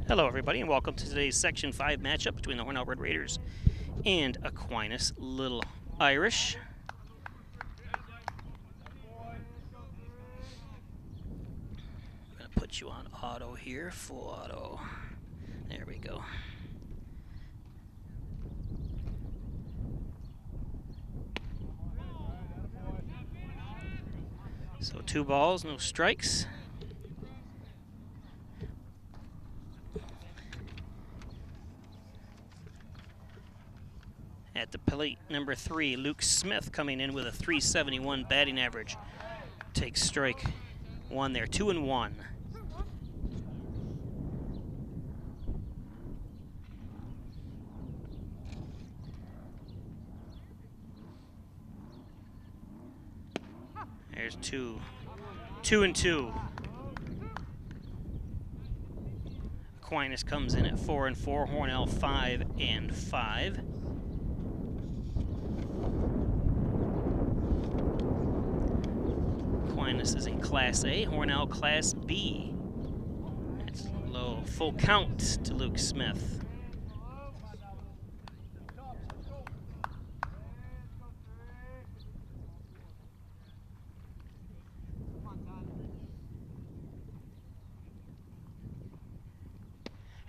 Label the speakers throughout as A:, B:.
A: Hello everybody and welcome to today's Section 5 matchup between the Hornell Red Raiders and Aquinas Little Irish. I'm going to put you on auto here, full auto. There we go. So 2 balls, no strikes. At the plate, number 3, Luke Smith coming in with a .371 batting average. Takes strike 1 there, 2-1. There's 2-2. Aquinas comes in at 4-4, Hornell 5-5. Aquinas is a Class A, Hornell Class B. It's low, full count to Luke Smith.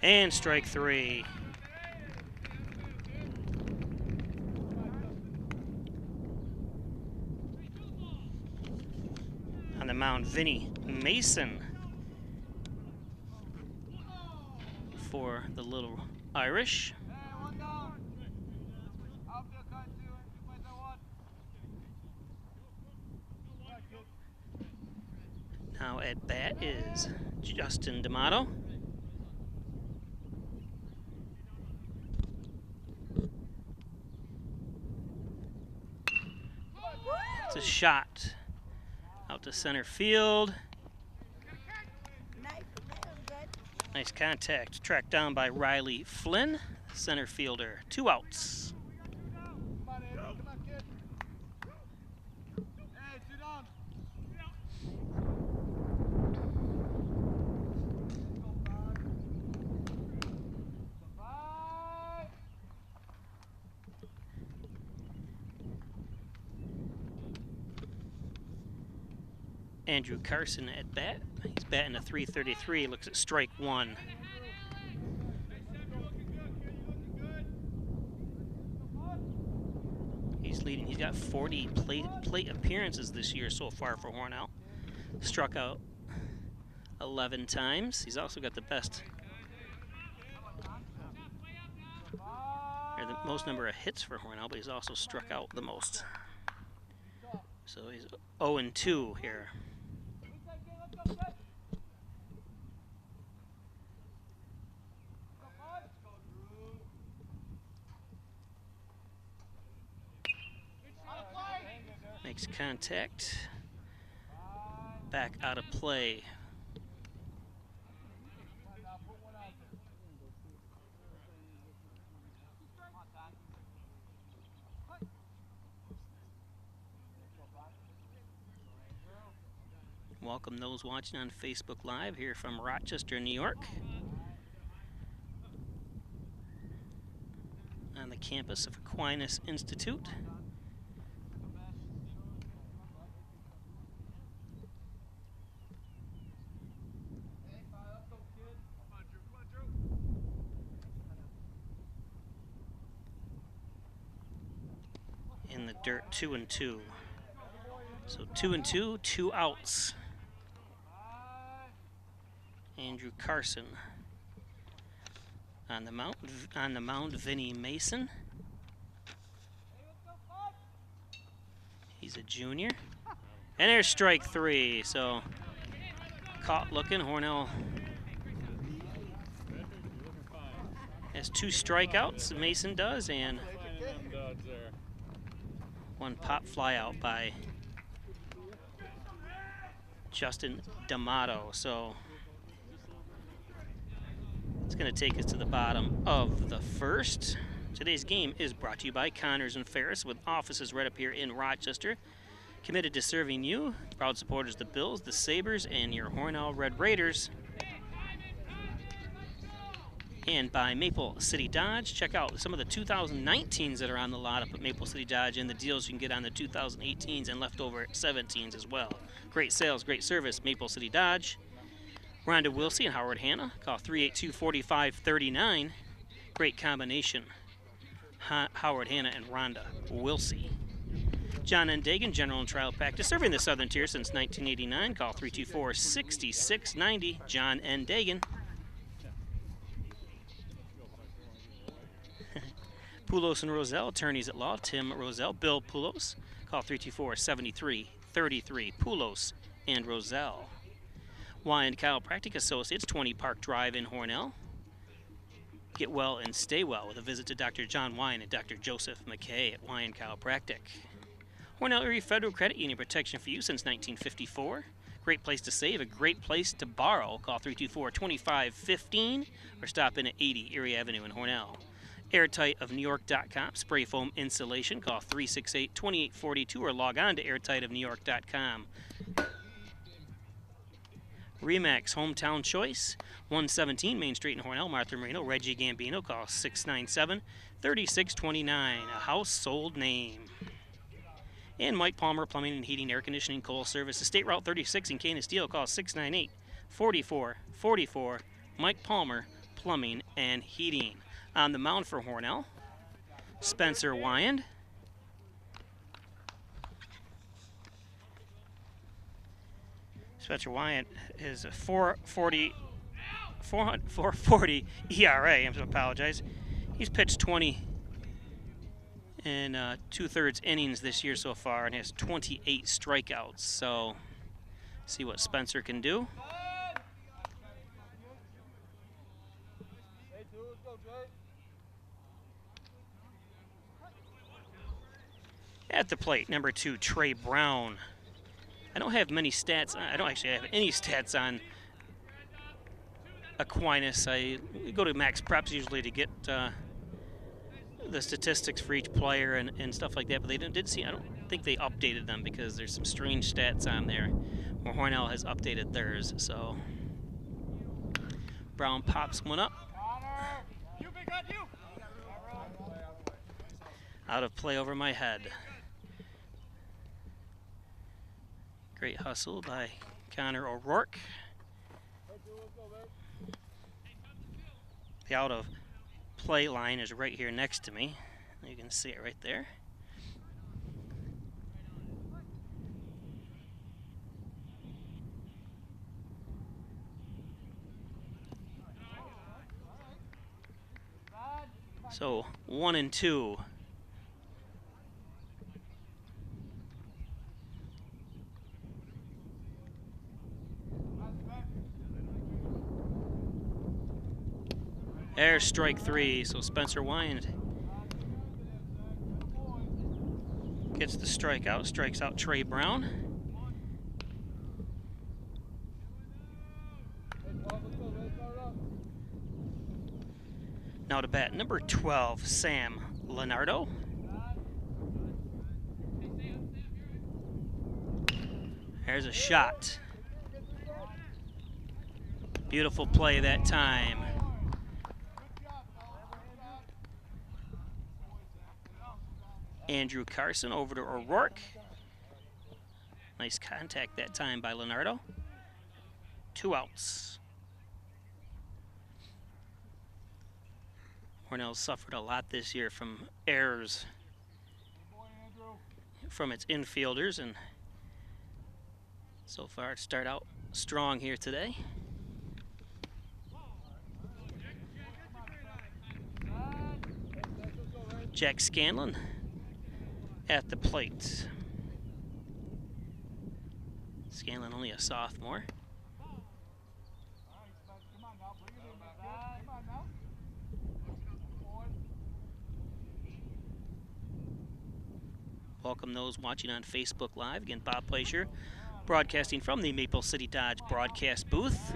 A: And strike 3. On the mound, Vinny Mason for the Little Irish. Now at bat is Justin D'Amato. It's a shot out to center field. Nice contact. Tracked down by Riley Flynn, center fielder. 2 outs. Andrew Carson at bat. He's batting a .333. Looks at strike 1. He's leading. He's got 40 plate appearances this year so far for Hornell. Struck out 11 times. He's also got the best, or the most number of hits for Hornell, but he's also struck out the most. So he's 0-2 here. Makes contact. Back out of play. Welcome those watching on Facebook Live here from Rochester, New York, on the campus of Aquinas Institute. In the dirt, 2-2. So 2-2, 2 outs. Andrew Carson on the mound, Vinny Mason. He's a junior. And there's strike 3. So caught looking. Hornell has 2 strikeouts. Mason does, and 1 pop fly out by Justin D'Amato. So it's going to take us to the bottom of the first. Today's game is brought to you by Connors and Ferris, with offices right up here in Rochester. Committed to serving you. Proud supporters of the Bills, the Sabres, and your Hornell Red Raiders. and by Maple City Dodge. Check out some of the 2019s that are on the lot up at Maple City Dodge and the deals you can get on the 2018s and leftover 17s as well. Great sales, great service, Maple City Dodge. Rhonda Wilsey and Howard Hanna. Call 382-4539. Great combination. Howard Hanna and Rhonda Wilsey. John N. Dagan, General and Trial Practice, serving the Southern Tier since 1989. Call 324-6690. John N. Dagan. Poulos and Roselle, attorneys at law. Tim Roselle, Bill Poulos. Call 324-7333. Poulos and Roselle. Wyan Chiropractic Associates, 20 Park Drive in Hornell. Get well and stay well with a visit to Dr. John Wyan and Dr. Joseph McKay at Wyan Chiropractic. Hornell Erie Federal Credit Union, protection for you since 1954. Great place to save, a great place to borrow. Call 324-2515 or stop in at 80 Erie Avenue in Hornell. AirtightofNewYork.com, spray foam insulation. Call 368-2842 or log on to airtightofNewYork.com. Remax Hometown Choice, 117 Main Street in Hornell. Martha Marino, Reggie Gambino. Call 697-3629, a household name. And Mike Palmer, Plumbing and Heating, Air Conditioning, Coal Service. State Route 36 in Cane Steel. Call 698-4444. Mike Palmer, Plumbing and Heating. On the mound for Hornell, Spencer Wyand. Spencer Wyand is a 440 ERA. I'm going to apologize. He's pitched 20 in 2/3 innings this year so far and has 28 strikeouts. So, see what Spencer can do. At the plate, number 2, Trey Brown. I don't have many stats. I don't actually have any stats on Aquinas. I go to Max Preps usually to get the statistics for each player and stuff like that, but they did see. I don't think they updated them because there's some strange stats on there. Where Hornell has updated theirs. So Brown pops one up. Out of play over my head. Great hustle by Connor O'Rourke. The out of play line is right here next to me. You can see it right there. So 1-2. There's strike 3, so Spencer Wyand gets the strikeout, strikes out Trey Brown. Now to bat number 12, Sam Leonardo. There's a shot. Beautiful play that time. Andrew Carson over to O'Rourke. Nice contact that time by Leonardo. 2 outs. Hornell suffered a lot this year from errors from its infielders, and so far it started out strong here today. Jack Scanlon at the plate. Scanlon only a sophomore. Welcome those watching on Facebook Live. Again, Bob Plaisher, broadcasting from the Maple City Dodge broadcast booth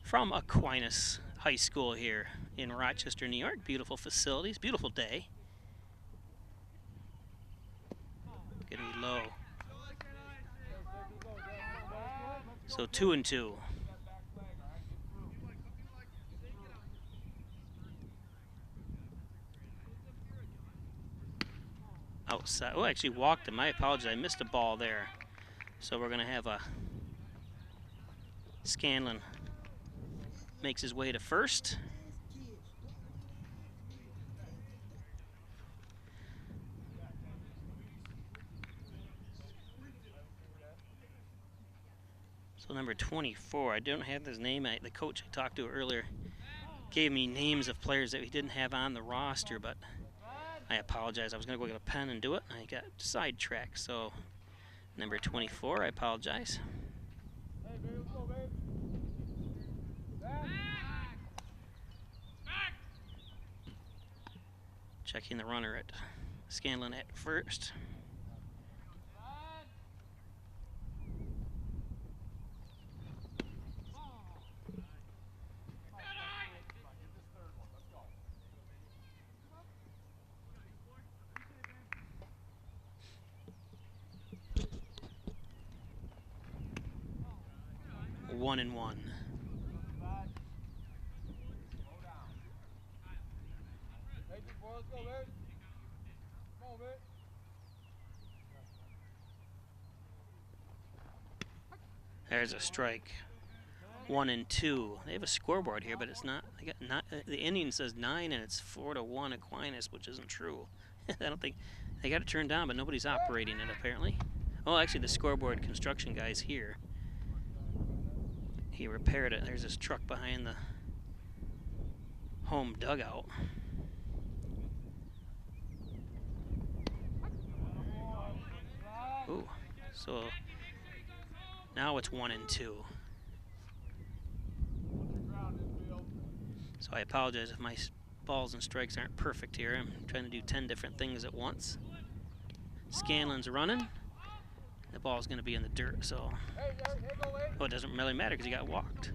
A: from Aquinas High School here in Rochester, New York. Beautiful facilities, beautiful day. Gonna be low. So 2-2. outside. Oh, I actually walked him. I apologize. I missed a ball there. So we're going to have a Scanlon makes his way to first. So number 24, I don't have his name. The coach I talked to earlier gave me names of players that we didn't have on the roster, but I apologize. I was going to go get a pen and do it, and I got sidetracked. So number 24, I apologize. Checking the runner at Scanlon at first. One and one. There's a strike. 1 and 2. They have a scoreboard here, but it's not. They got not. The inning says 9, and it's 4-1 Aquinas, which isn't true. I don't think they got it turned down, but nobody's operating it apparently. Oh, actually, the scoreboard construction guy's here. He repaired it. There's this truck behind the home dugout. Ooh, so now it's 1 and 2. So I apologize if my balls and strikes aren't perfect here. I'm trying to do 10 different things at once. Scanlon's running. The ball's going to be in the dirt, so oh, it doesn't really matter because he got walked.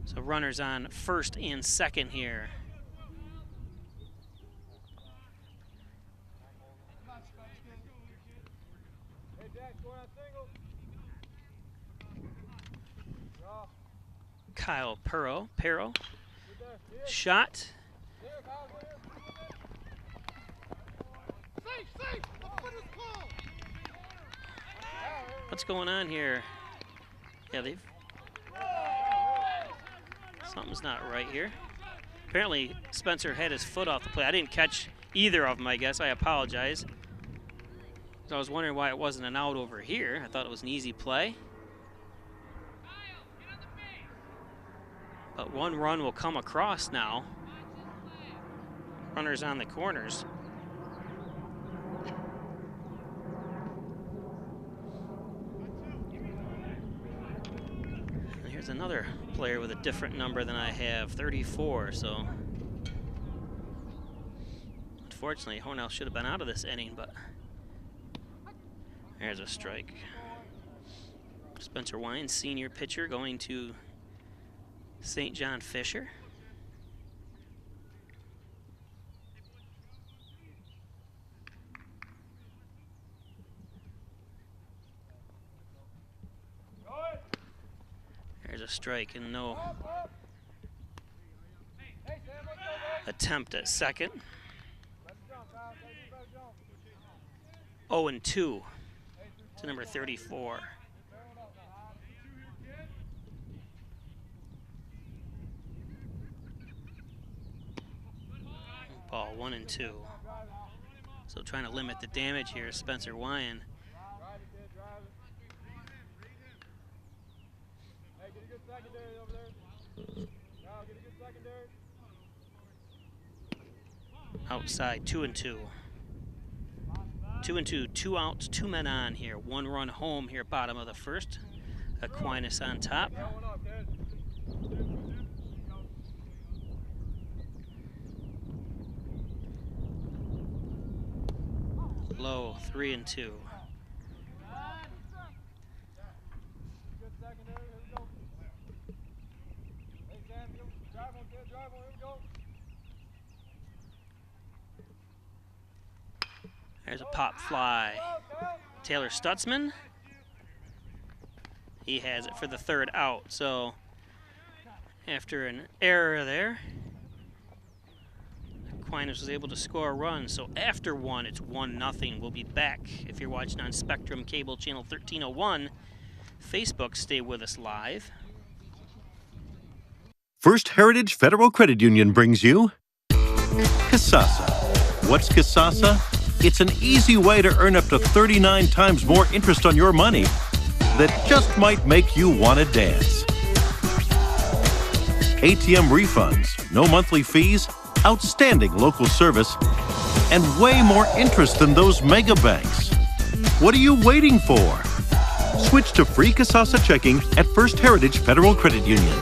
A: So runners on first and second here. Kyle Perro, shot. What's going on here? Yeah, something's not right here. Apparently, Spencer had his foot off the plate. I didn't catch either of them, I guess. I apologize. So I was wondering why it wasn't an out over here. I thought it was an easy play. But one run will come across now. Runners on the corners. And here's another player with a different number than I have, 34. So unfortunately, Hornell should have been out of this inning, but there's a strike. Spencer Wines, senior pitcher, going to St. John Fisher. There's a strike and no attempt at second. 0 and 2 to number 34. Ball 1 and 2. So trying to limit the damage here, Spencer Wyan. Outside, 2 and 2. 2 and 2, 2 outs, 2 men on here. 1 run home here, bottom of the first. Aquinas on top. Low, 3 and 2. There's a pop fly. Taylor Stutzman. He has it for the 3rd out. So after an error there, Aquinas was able to score a run, so after 1, it's 1-0. We'll be back if you're watching on Spectrum Cable Channel 1301. Facebook, stay with us live.
B: First Heritage Federal Credit Union brings you Kasasa. What's Kasasa? It's an easy way to earn up to 39 times more interest on your money that just might make you want to dance. ATM refunds, no monthly fees, outstanding local service, and way more interest than those mega banks. What are you waiting for? Switch to free Kasasa checking at First Heritage Federal Credit Union.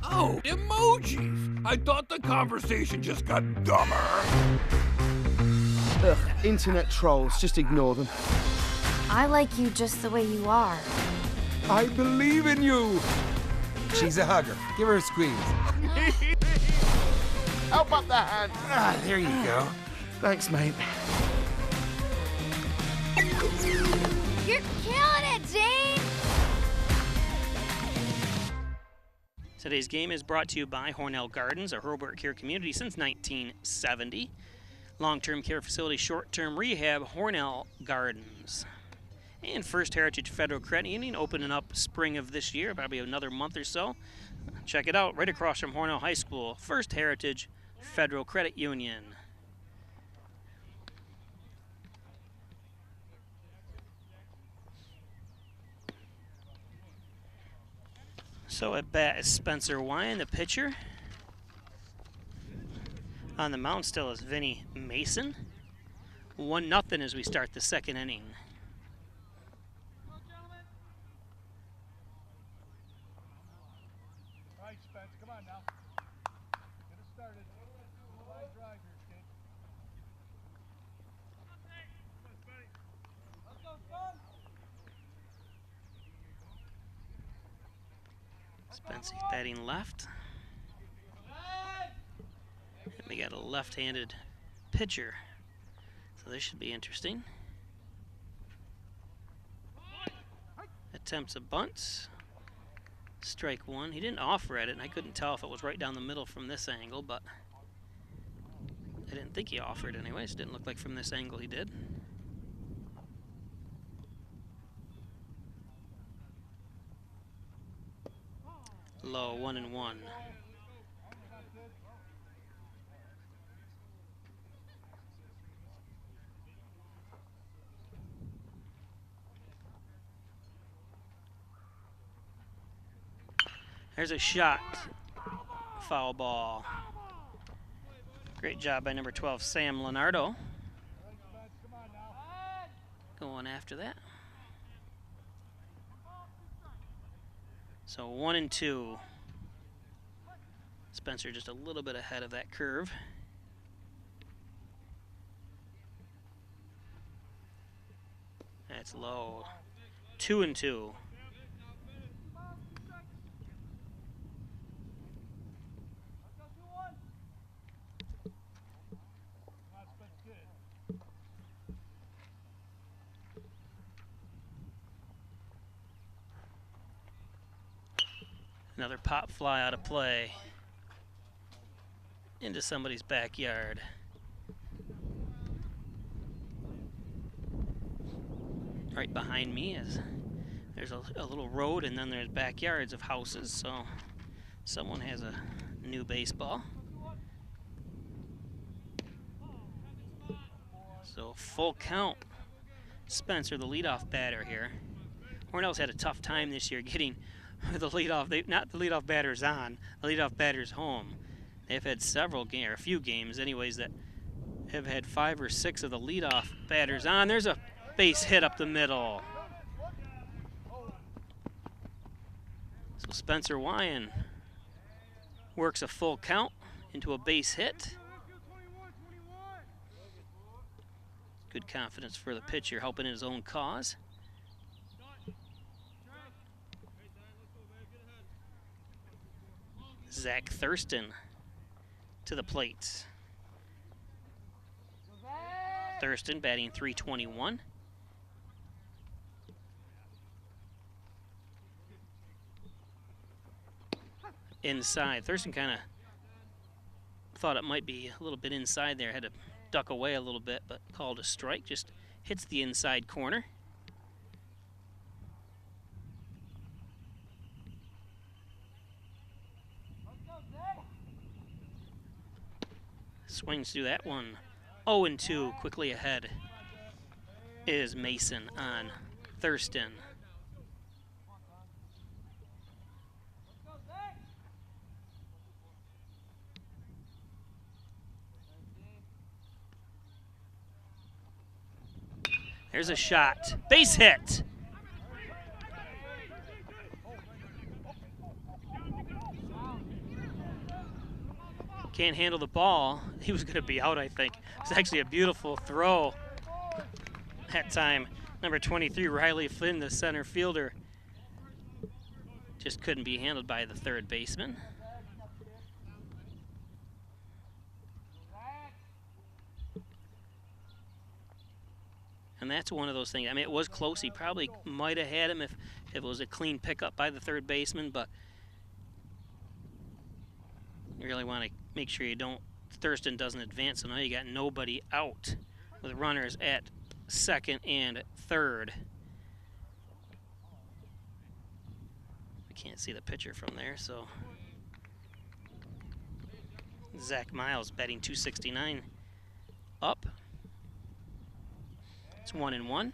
C: Oh, emojis! I thought the conversation just got dumber.
D: Ugh, internet trolls, just ignore them.
E: I like you just the way you are.
C: I believe in you! She's a hugger. Give her a squeeze.
D: Help up the hand.
C: Ah, there you go.
D: Thanks, mate.
E: You're killing it, Jane!
A: Today's game is brought to you by Hornell Gardens, a Herbert care community since 1970. Long-term care facility, short-term rehab, Hornell Gardens. And First Heritage Federal Credit Union opening up spring of this year, probably another month or so. Check it out, right across from Hornell High School, First Heritage Federal Credit Union. So at bat is Spencer Wine, the pitcher. On the mound still is Vinny Mason. 1-0 as we start the second inning.
F: All right, Spence, come on now. Get it started. Line drive here, kid. Let's go, son.
A: Spency's batting left. And we got a left-handed pitcher, so this should be interesting. Attempts a bunt. Strike one. He didn't offer at it, and I couldn't tell if it was right down the middle from this angle, but I didn't think he offered anyways. It didn't look like from this angle he did. Low, 1-1. There's a shot. Foul ball. Great job by number 12, Sam Leonardo. Going after that. So 1-2. Spencer just a little bit ahead of that curve. That's low. 2-2. Another pop fly out of play into somebody's backyard. Right behind me is there's a little road, and then there's backyards of houses, so someone has a new baseball. So full count. Spencer, the leadoff batter here. Hornell's had a tough time this year getting the leadoff, not the leadoff batters on, the leadoff batters home. They've had several games, or a few games anyways, that have had 5 or 6 of the leadoff batters on. There's a base hit up the middle. So Spencer Wyan works a full count into a base hit. Good confidence for the pitcher, helping his own cause. Zach Thurston to the plate. Thurston batting .321. Inside. Thurston kind of thought it might be a little bit inside there. Had to duck away a little bit, but called a strike. Just hits the inside corner. Swings through that one. 0-2, quickly ahead is Mason on Thurston. There's a shot. Base hit. Can't handle the ball. He was going to be out, I think. It was actually a beautiful throw that time. Number 23, Riley Flynn, the center fielder, just couldn't be handled by the third baseman. And that's one of those things. I mean, it was close. He probably might have had him if it was a clean pickup by the third baseman, but you really want to make sure Thurston doesn't advance. So now you got nobody out with runners at second and third. We can't see the pitcher from there, so Zach Miles batting .269 up. It's 1-1.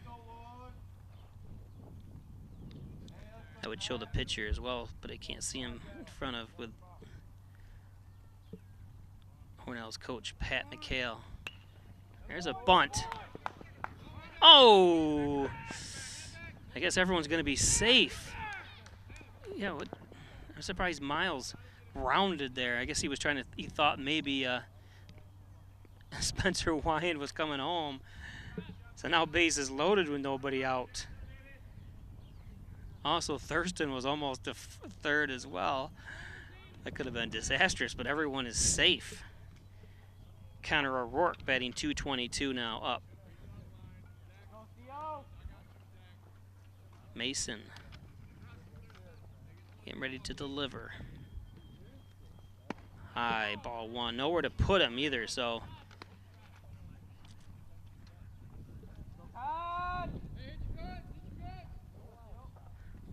A: I would show the pitcher as well, but I can't see him in front of with Hornell's coach, Pat McHale. There's a bunt. Oh! I guess everyone's going to be safe. Yeah, I'm surprised Miles rounded there. I guess he was he thought maybe Spencer Wyan was coming home. So now base is loaded with nobody out. Also, Thurston was almost to third as well. That could have been disastrous, but everyone is safe. Connor O'Rourke batting .222 now up. Mason getting ready to deliver. High, ball one. Nowhere to put him either, so.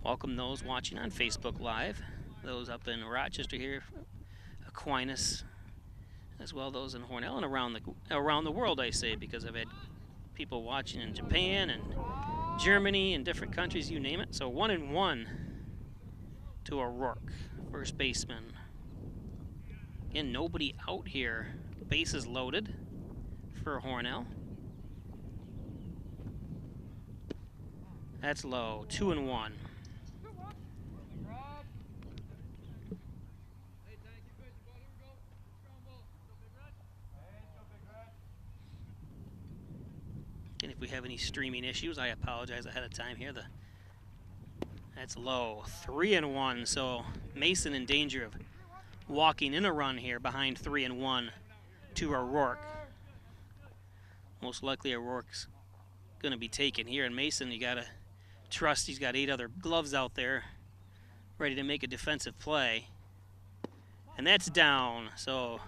A: Welcome those watching on Facebook Live, those up in Rochester here, Aquinas, as well those in Hornell and around the world, I say, because I've had people watching in Japan and Germany and different countries, you name it. So 1-1 to O'Rourke, first baseman. Again, nobody out here. Base is loaded for Hornell. That's low, 2-1. And if we have any streaming issues, I apologize ahead of time here. That's low, 3-1. So Mason in danger of walking in a run here behind 3-1 to O'Rourke. Most likely O'Rourke's going to be taken here. And Mason, you got to trust he's got 8 other gloves out there ready to make a defensive play. And that's down. So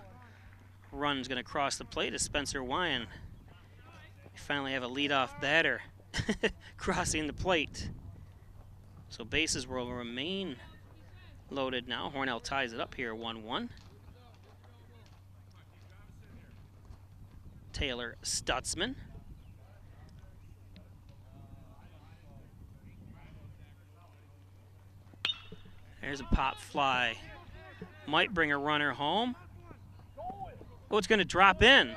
A: run's going to cross the plate as Spencer Wyan. Finally have a leadoff batter crossing the plate. So bases will remain loaded now. Hornell ties it up here 1-1. Taylor Stutzman. There's a pop fly. Might bring a runner home. Oh, it's going to drop in.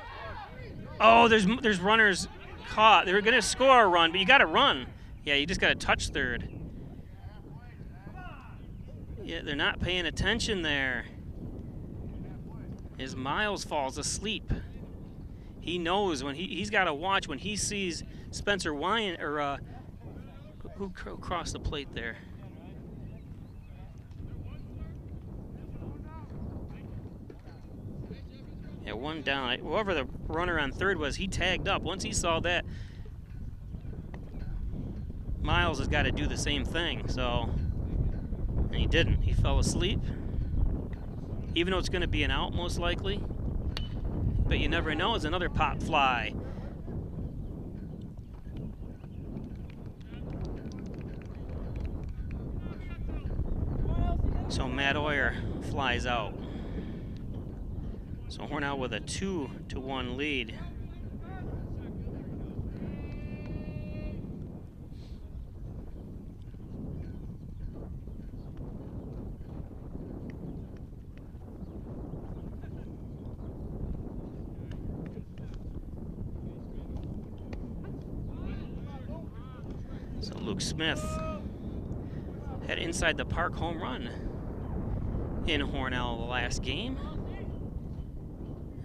A: Oh, there's runners caught. They were going to score a run, but you got to run. Yeah, you just got to touch third. Yeah, they're not paying attention there. As Miles falls asleep. He knows when he's got to watch when he sees Spencer Wyan, or who crossed the plate there? Yeah, one down. Whoever the runner on third was, he tagged up. Once he saw that, Miles has got to do the same thing. So, and he didn't. He fell asleep. Even though it's going to be an out, most likely. but you never know. It's another pop fly. So Matt Oyer flies out. So Hornell with a 2-1 lead. So Luke Smith had inside the park home run in Hornell the last game.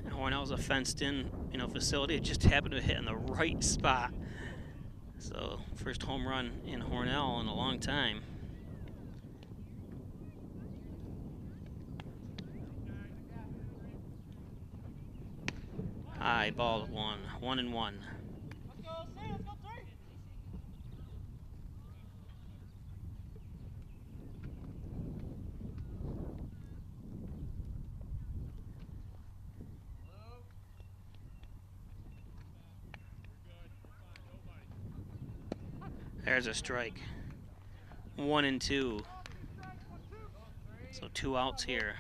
A: And Hornell's a fenced-in, facility. It just happened to hit in the right spot. So first home run in Hornell in a long time. High ball 1-1. There's a strike. 1-2. So 2 outs here.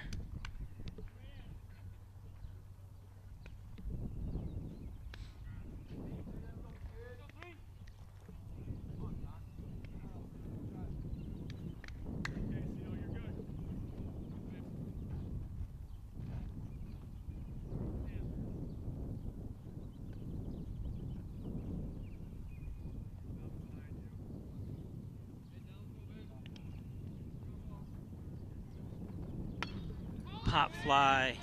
A: Pop fly.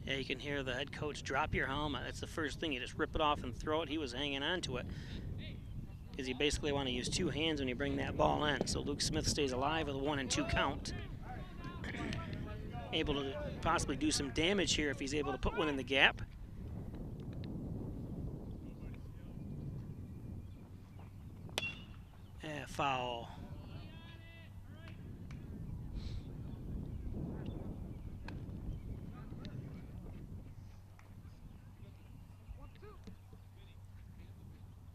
A: Yeah, you can hear the head coach drop your helmet. That's the first thing. You just rip it off and throw it. He was hanging on to it because you basically want to use 2 hands when you bring that ball in. So Luke Smith stays alive with a 1-2 count. Able to possibly do some damage here if he's able to put one in the gap. Yeah, foul.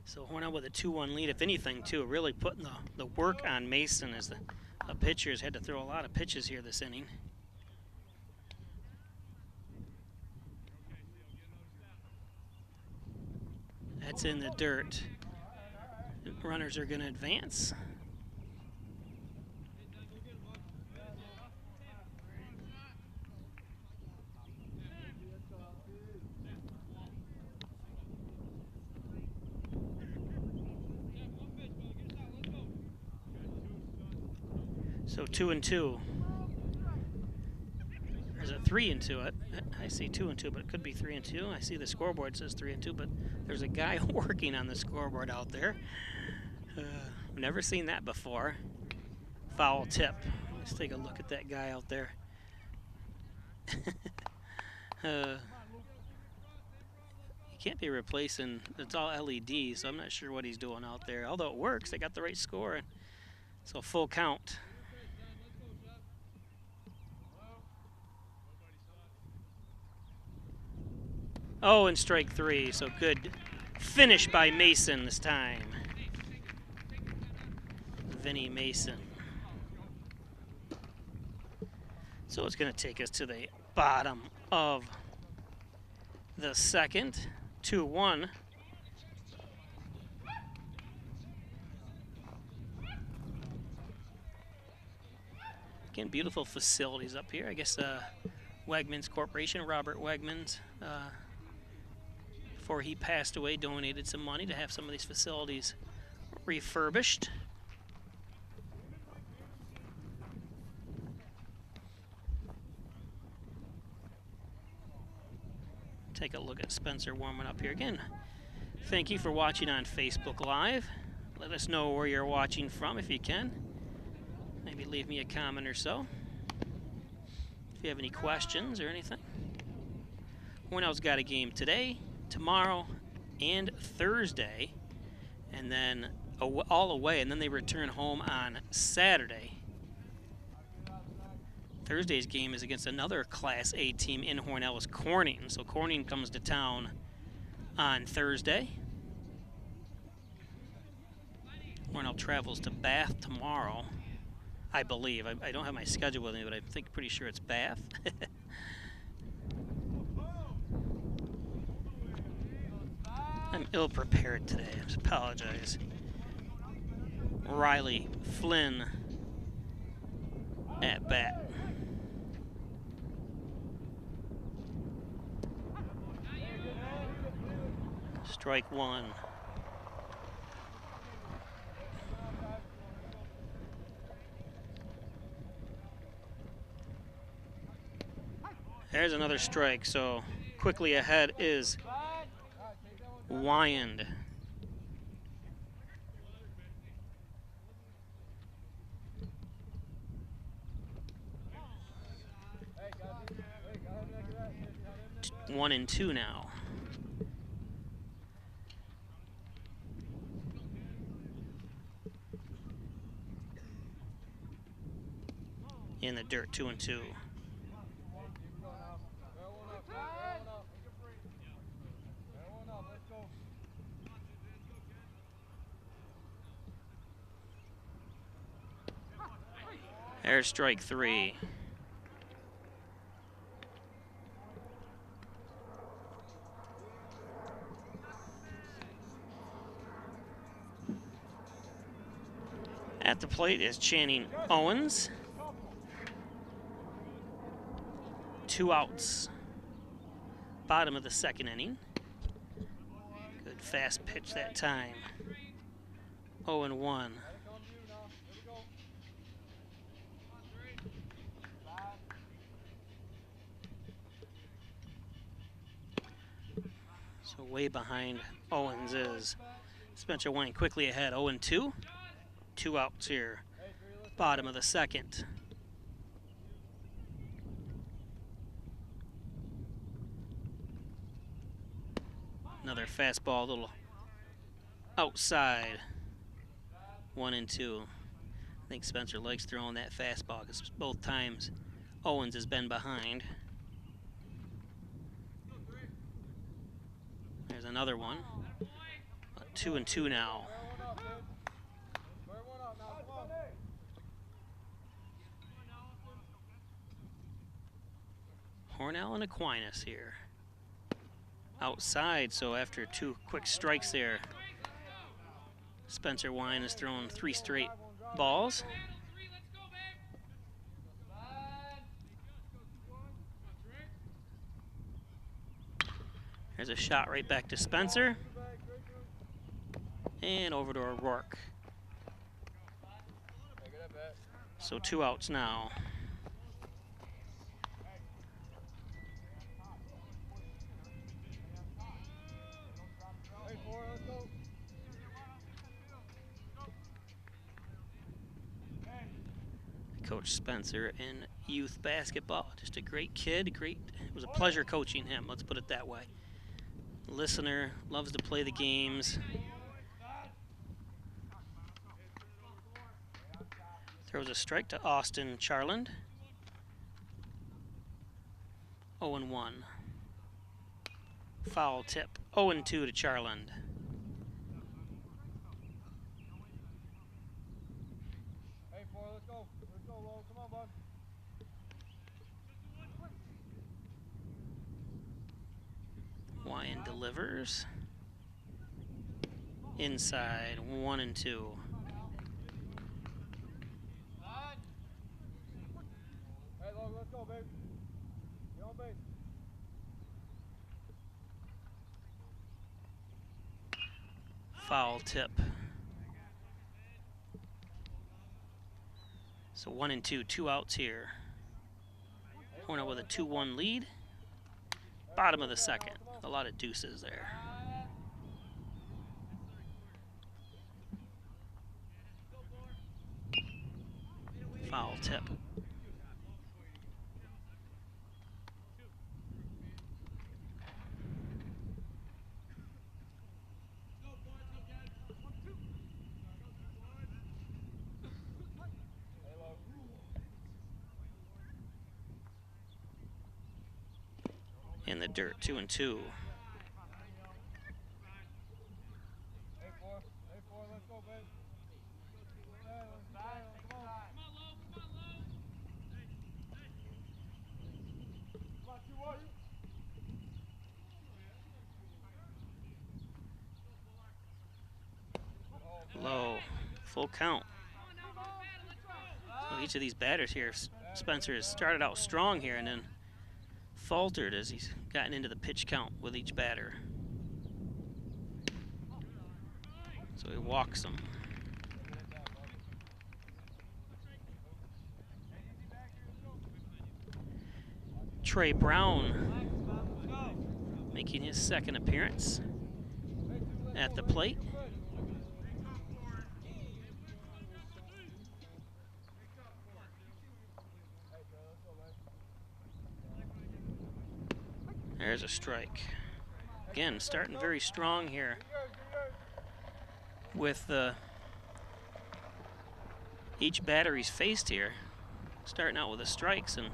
A: So Hornell with a 2-1 lead, if anything, too, really putting the work on Mason as the pitchers had to throw a lot of pitches here this inning. That's in the dirt. Runners are going to advance. So 2-2. There's a 3-2. I see 2-2, but it could be 3-2. I see the scoreboard says 3-2, but there's a guy working on the scoreboard out there. I've never seen that before. Foul tip. Let's take a look at that guy out there. You can't be replacing. It's all LED, so I'm not sure what he's doing out there. Although it works, they got the right score, so full count. Oh, and strike 3, so good finish by Mason this time. Vinny Mason. So it's going to take us to the bottom of the second, 2-1. Again, beautiful facilities up here. I guess Wegmans Corporation, Robert Wegmans, before he passed away, donated some money to have some of these facilities refurbished. Take a look at Spencer warming up here again. Thank you for watching on Facebook Live. Let us know where you're watching from if you can. Maybe leave me a comment or so if you have any questions or anything. Hornell's got a game today tomorrow and Thursday, and then all away, and then they return home on Saturday. Thursday's game is against another Class A team in Hornell, is Corning. So Corning comes to town on Thursday. Hornell travels to Bath tomorrow, I believe. I don't have my schedule with me, but I'm pretty sure it's Bath. I'm ill-prepared today. I apologize. Riley Flynn at bat. Strike one. There's another strike, so quickly ahead is Wyand. One and two now. In the dirt, 2-2. There's strike three. At the plate is Channing Owens. 2 outs. Bottom of the second inning. Good fast pitch that time. 0-1. So way behind Owens is Spencer Wayne, quickly ahead, 0-2. 2 outs here, bottom of the second. Another fastball, a little outside. 1-2. I think Spencer likes throwing that fastball because both times Owens has been behind. There's another one. 2-2 now. Hornell and Aquinas here. Outside, so after 2 quick strikes there, Spencer Wine has thrown 3 straight balls. There's a shot right back to Spencer. And over to O'Rourke. So 2 outs now. Coach Spencer in youth basketball. Just a great kid. It was a pleasure coaching him, let's put it that way. Listener, loves to play the games. Throws a strike to Austin Charland. 0-1. Foul tip. 0-2 to Charland. Wyan delivers. Inside, 1-2. Foul tip. So 1-2, 2 outs here. Hornell with a 2-1 lead. Bottom of the second. A lot of deuces there. Foul tip. in the dirt, 2-2.
F: Hey, four, let's go, babe. Come on. Come on, 2-1.
A: Low, full count. So each of these batters here, Spencer has started out strong here and then faltered as he's gotten into the pitch count with each batter. So he walks them. Trey Brown making his second appearance at the plate. There's a strike. Again, starting very strong here with each batter he's faced here, starting out with the strikes, and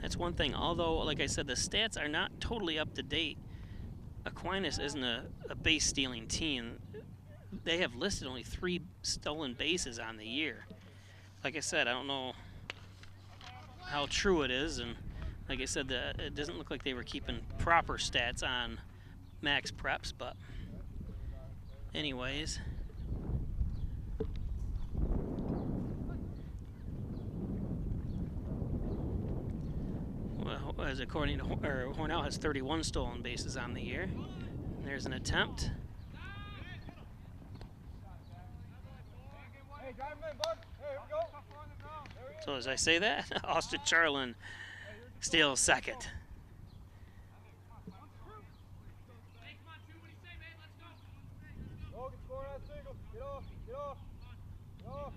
A: that's one thing. Although, like I said, the stats are not totally up to date. Aquinas isn't a base stealing team. They have listed only 3 stolen bases on the year. Like I said, I don't know how true it is, and like I said, it doesn't look like they were keeping proper stats on max preps, but anyways. Well, as according to Hornell has 31 stolen bases on the year. And there's an attempt.
F: Hey, drive him in, bud. Hey, here we go.
A: So as I say that, Austin Charlin steals second.
F: Logan, score that single. Get off. Get off.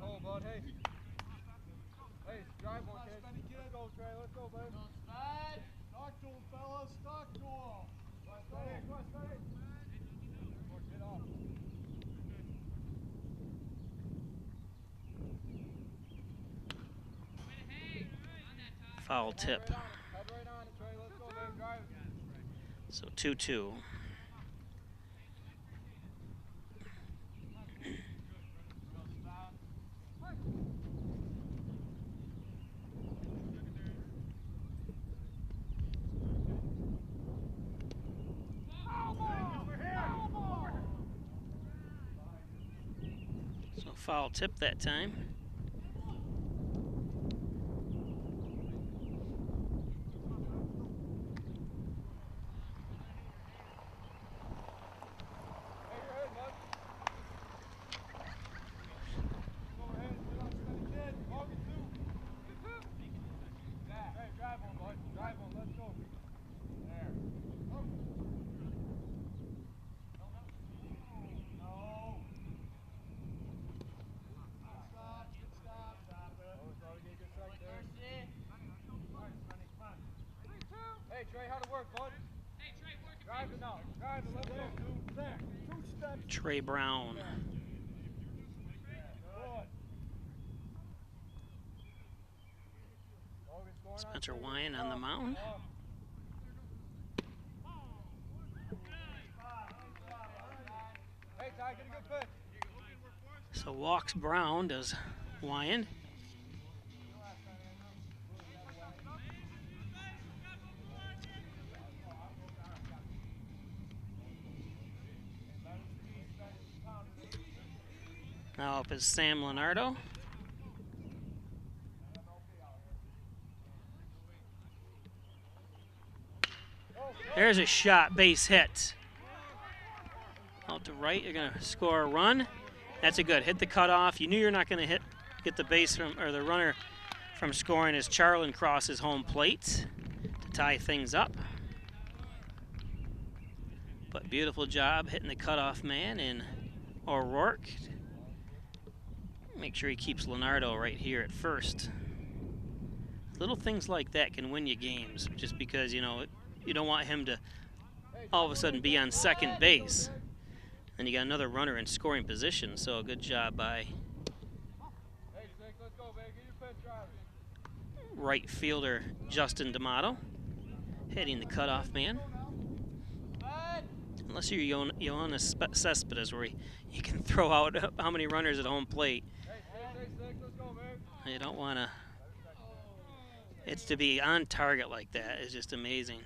F: Oh, bud, hey. Hey, drive one, kid. Let's go, Trey. Let's go, babe. Talk to him, fellas. Talk to him. Steady, come on, steady. Get off.
A: Foul tip.
F: Head right on it, Trey. Let's go, babe. Drive it.
A: So 2-2. So foul tip that time.
F: Hey, Trey, how to work, bud? Hey, Trey, work. Drive it now. Drive it. Let's go. There. 2 steps.
A: Trey Brown.
F: Good. Logan scoring
A: Spencer Wine on the mound.
F: Hey, Ty, get a good pitch.
A: So walks Brown, does Wyan. Now up is Sam Leonardo. There's a shot, base hit. Out to right, you're gonna score a run. That's a good, hit the cutoff. You knew you're not gonna get the base or the runner from scoring as Charlin crosses home plate to tie things up. But beautiful job hitting the cutoff man in O'Rourke. Make sure he keeps Leonardo right here at first. Little things like that can win you games, just because, you know, you don't want him to all of a sudden be on second base. Then you got another runner in scoring position, so a good job by right fielder Justin D'Amato heading the cutoff man. Unless you're Jonas Cespedes, where you can throw out how many runners at home plate. You don't want to. It's to be on target like that is just amazing.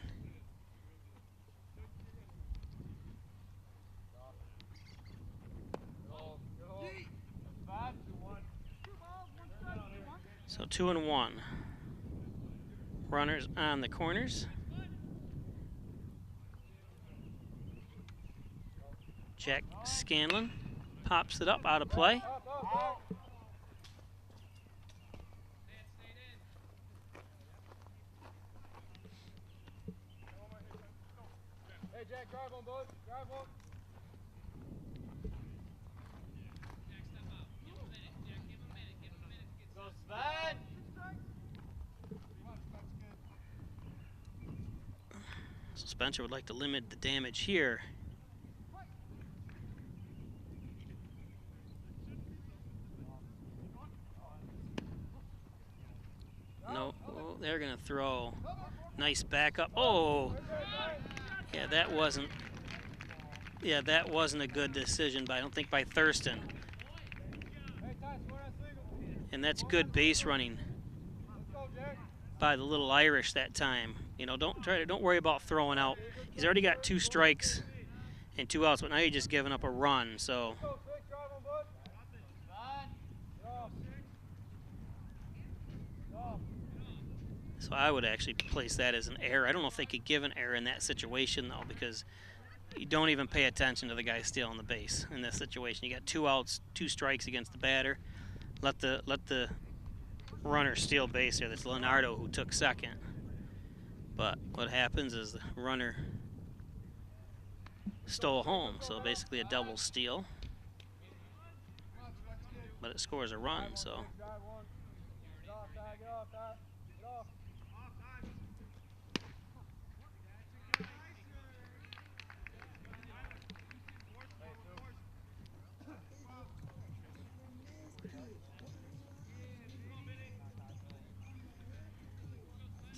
A: So 2-1. Runners on the corners. Jack Scanlon pops it up out of play.
F: Hey, Jack, drive on, bud. Drive on. Go, Sven.
A: So Spencer would like to limit the damage here. No, oh, they're gonna throw. Nice backup. Oh, yeah, that wasn't a good decision, but I don't think by Thurston. And that's good base running by the little Irish that time. You know, don't worry about throwing out. He's already got 2 strikes and 2 outs, but now you're just giving up a run. So. So I would actually place that as an error. I don't know if they could give an error in that situation, though, because you don't even pay attention to the guy stealing the base in this situation. You got 2 outs, 2 strikes against the batter. Let the runner steal base there. That's Leonardo who took second. But what happens is the runner stole home, so basically a double steal. But it scores a run, so.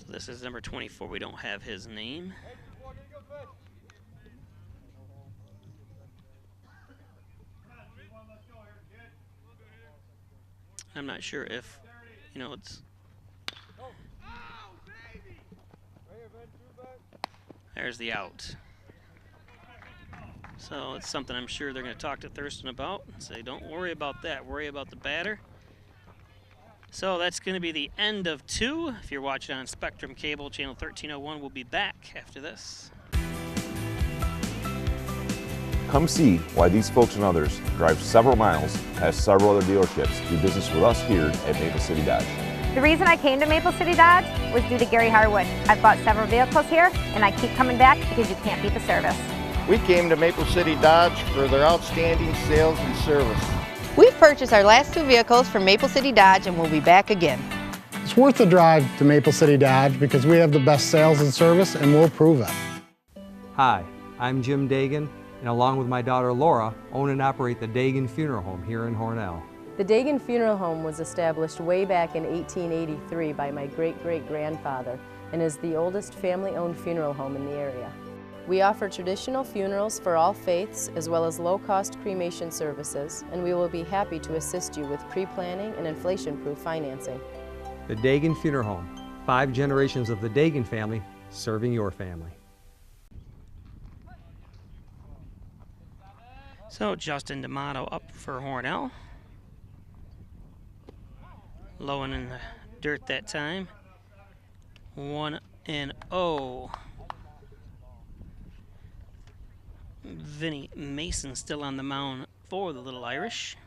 A: This is number 24. We don't have his name. I'm not sure if, you know, it's. There's the out. So it's something I'm sure they're going to talk to Thurston about and say, don't worry about that. Worry about the batter. So that's going to be the end of 2. If you're watching on Spectrum Cable, channel 1301, we'll be back after this.
G: Come see why these folks and others drive several miles past several other dealerships to do business with us here at Maple City Dodge.
H: The reason I came to Maple City Dodge was due to Gary Harwood. I've bought several vehicles here, and I keep coming back because you can't beat the service.
I: We came to Maple City Dodge for their outstanding sales and service.
J: We've purchased our last 2 vehicles from Maple City Dodge and we'll be back again.
K: It's worth the drive to Maple City Dodge because we have the best sales and service and we'll prove it.
L: Hi, I'm Jim Dagan, and along with my daughter Laura, own and operate the Dagan Funeral Home here in Hornell.
M: The Dagan Funeral Home was established way back in 1883 by my great-great-grandfather and is the oldest family-owned funeral home in the area. We offer traditional funerals for all faiths as well as low-cost cremation services, and we will be happy to assist you with pre-planning and inflation-proof financing.
L: The Dagan Funeral Home, 5 generations of the Dagan family serving your family.
A: So Justin D'Amato up for Hornell. Low and in the dirt that time. 1-0. Vinnie Mason still on the mound for the Little Irish.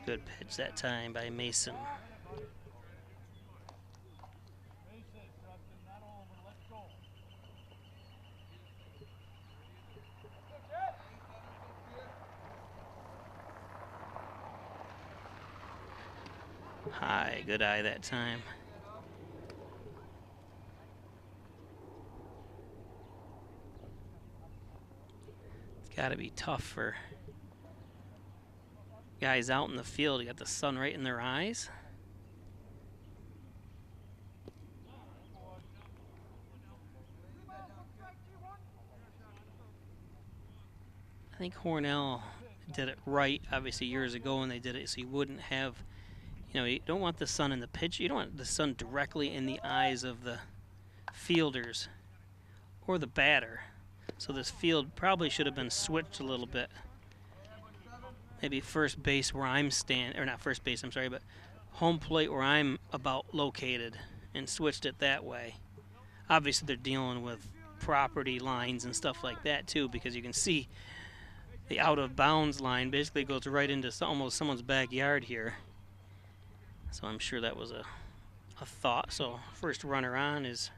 A: Good pitch that time by Mason. High, good eye that time. It's got to be tough for guys out in the field. You got the sun right in their eyes. I think Hornell did it right, obviously, years ago when they did it, so you wouldn't have, you know, you don't want the sun in the pitch. You don't want the sun directly in the eyes of the fielders or the batter. So this field probably should have been switched a little bit. Maybe first base where I'm standing, or not first base, I'm sorry, but home plate where I'm about located, and switched it that way. Obviously they're dealing with property lines and stuff like that too, because you can see the out of bounds line basically goes right into almost someone's backyard here. So I'm sure that was a thought. So first runner on is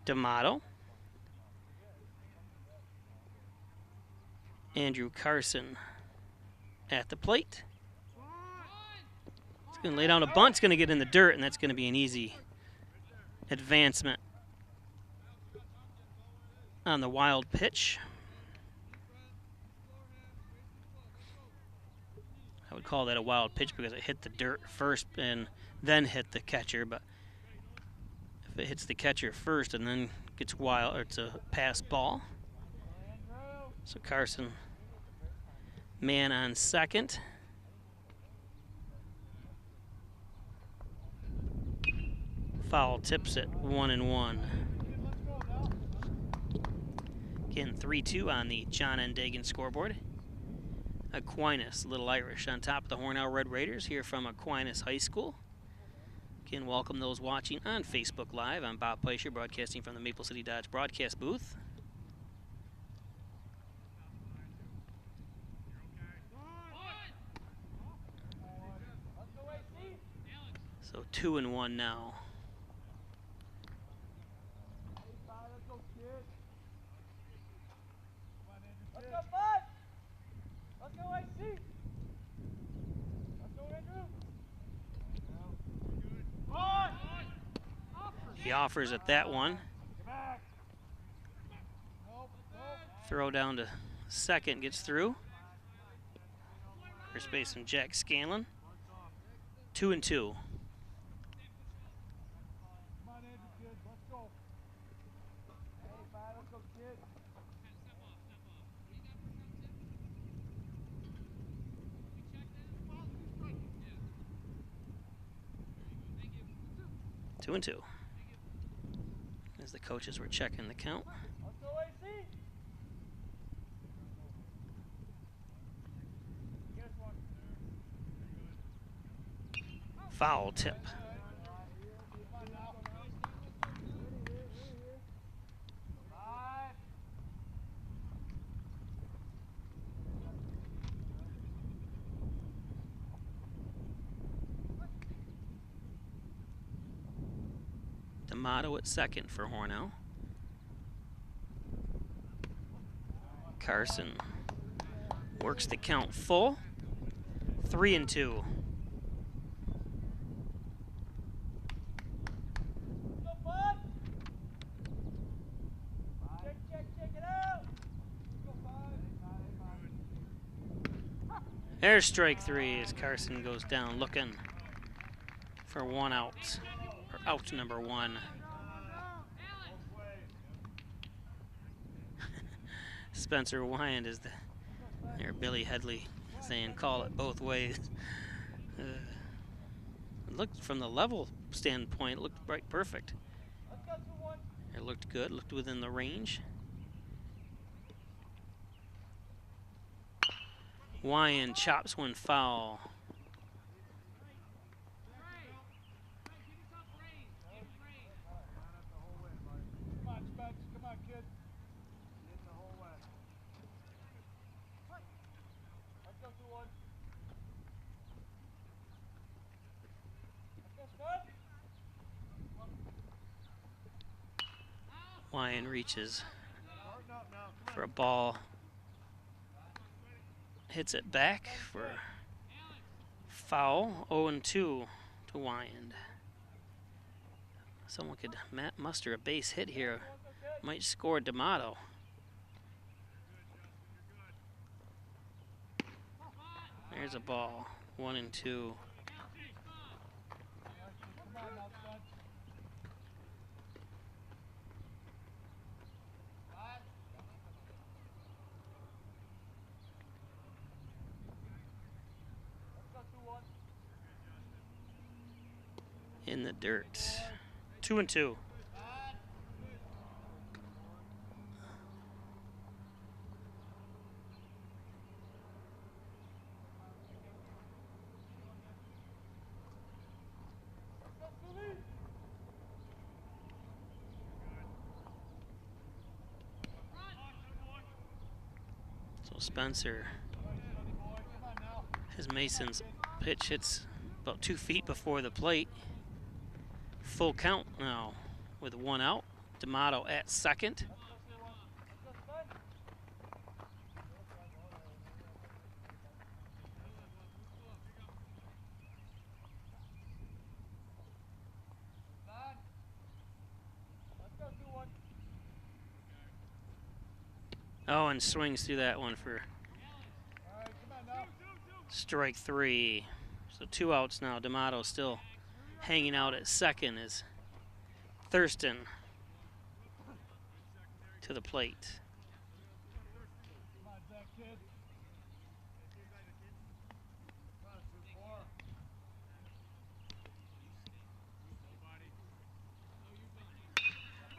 A: D'Amato. Andrew Carson at the plate. It's going to lay down a bunt. It's going to get in the dirt, and that's going to be an easy advancement on the wild pitch. I would call that a wild pitch because it hit the dirt first and then hit the catcher, but if it hits the catcher first and then gets wild, or it's a pass ball. So Carson, man on second. Foul tips it 1-1. Again, 3-2 on the John N. Dagan scoreboard. Aquinas, Little Irish, on top of the Hornell Red Raiders here from Aquinas High School. Again, welcome those watching on Facebook Live. I'm Bob Peischer, broadcasting from the Maple City Dodge broadcast booth. So 2-1 now. He offers at that one. Throw down to second, gets through. First baseman Jack Scanlon. 2-2. Two and two. As the coaches were checking the count. Foul tip. D'Amato at second for Hornell. Carson works the count full. 3-2. There's strike three as Carson goes down looking for one out, or out number one. Spencer Wyand is there. Billy Headley saying call it both ways. It looked from the level standpoint, it looked right perfect. It looked good, looked within the range. Wyand chops one foul. Wyand reaches for a ball. Hits it back for foul. 0-2 to Wyand. Someone could muster a base hit here. Might score D'Amato. There's a ball. 1-2. in the dirt. 2-2. So Spencer, as Mason's pitch hits about 2 feet before the plate. Full count now with 1 out. D'Amato at second. Oh, and swings through that one for strike 3. So 2 outs now. D'Amato still hanging out at second as Thurston to the plate.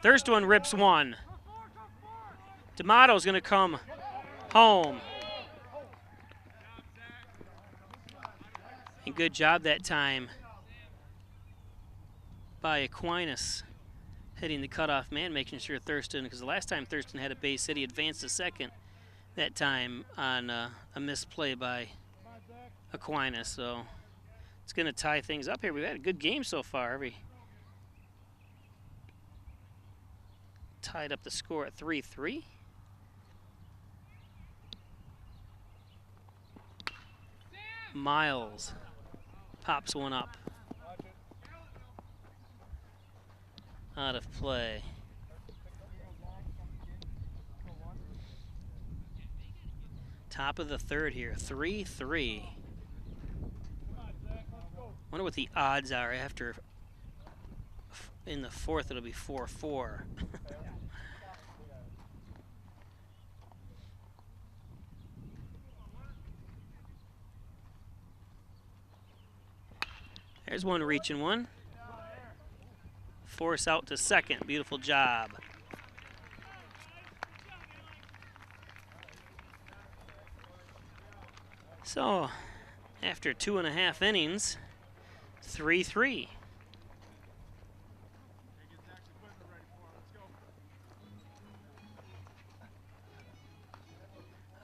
A: Thurston rips 1. D'Amato's going to come home. And good job that time by Aquinas, hitting the cutoff man, making sure Thurston, because the last time Thurston had a base hit, he advanced to second that time on a misplay by Aquinas. So it's going to tie things up here. We've had a good game so far. We tied up the score at 3-3. Miles pops one up. Out of play. Top of the third here, 3-3. Wonder what the odds are after. In the fourth, it'll be 4-4. There's one reaching one. Force out to second. Beautiful job. So, after 2.5 innings, 3-3.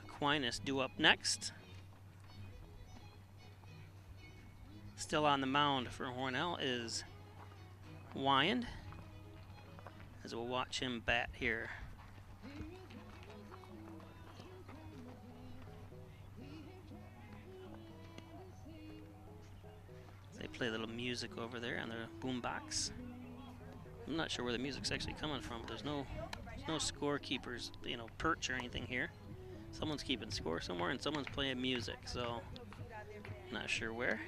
A: Aquinas due up next. Still on the mound for Hornell is Wyand, as we'll watch him bat here. They play a little music over there on their boombox. I'm not sure where the music's actually coming from, but there's no scorekeepers, perch or anything here. Someone's keeping score somewhere and someone's playing music, so not sure where.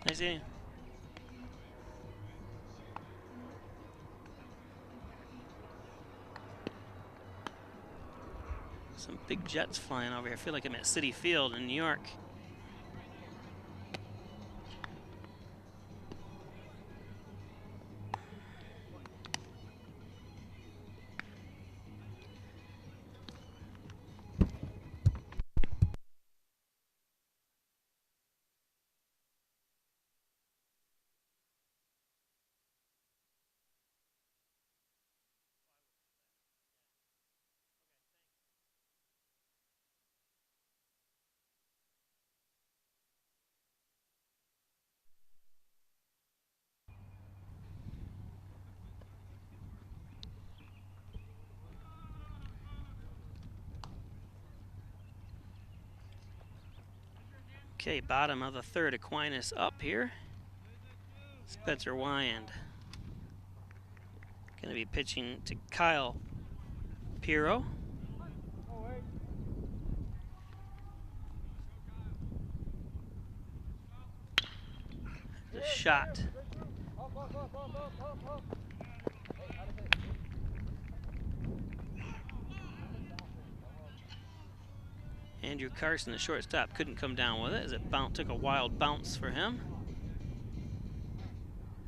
A: Nice seeing you. Some big jets flying over here. I feel like I'm at Citi Field in New York. Okay, bottom of the third, Aquinas up here. Spencer Wyand Going to be pitching to Kyle Piro. The shot. Andrew Carson, the shortstop, couldn't come down with it as it took a wild bounce for him.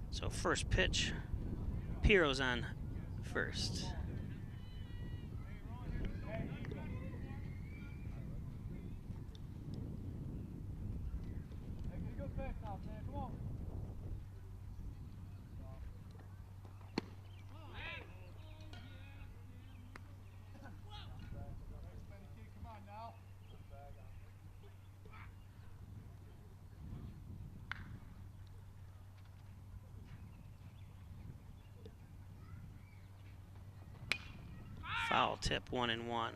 A: So first pitch, Piro's on first. Foul tip, 1-1.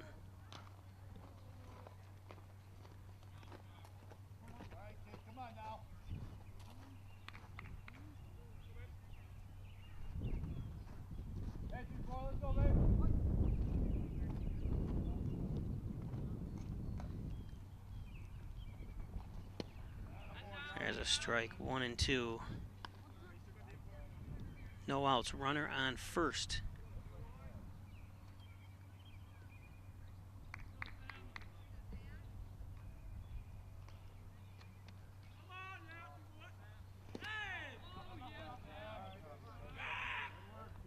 A: There's a strike, 1-2. No outs, runner on first.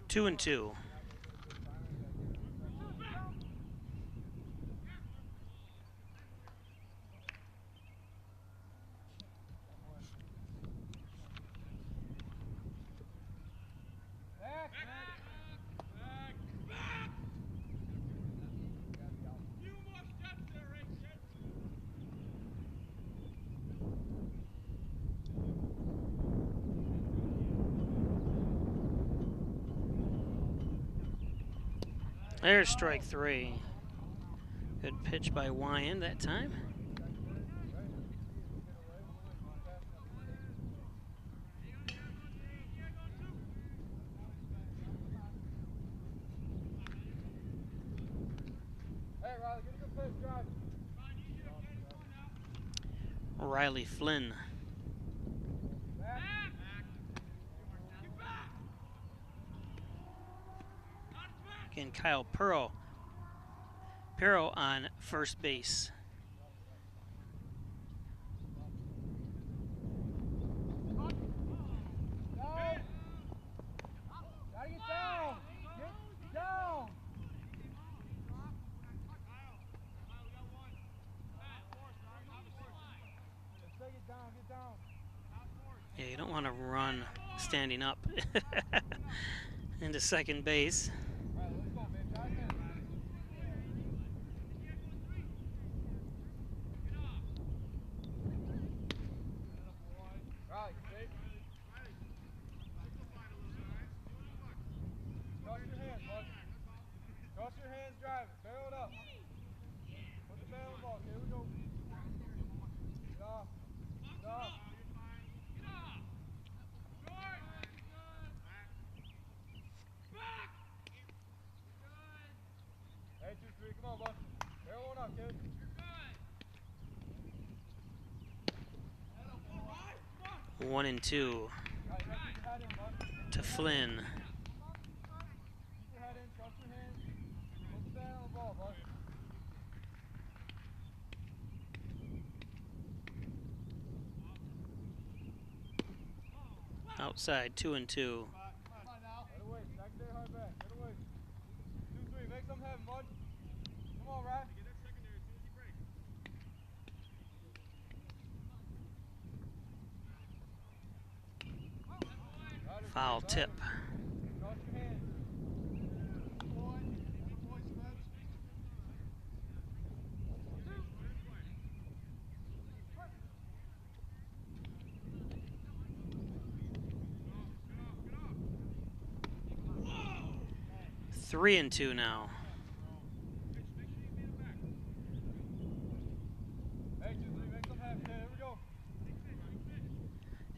A: Two and two. There's strike three. Good pitch by Wyan that time. Riley Flynn. Again, Kyle Piro on first base. Yeah, you don't want to run standing up into second base. One and two to Flynn. Outside, 2 and 2. Foul tip. Three and two now.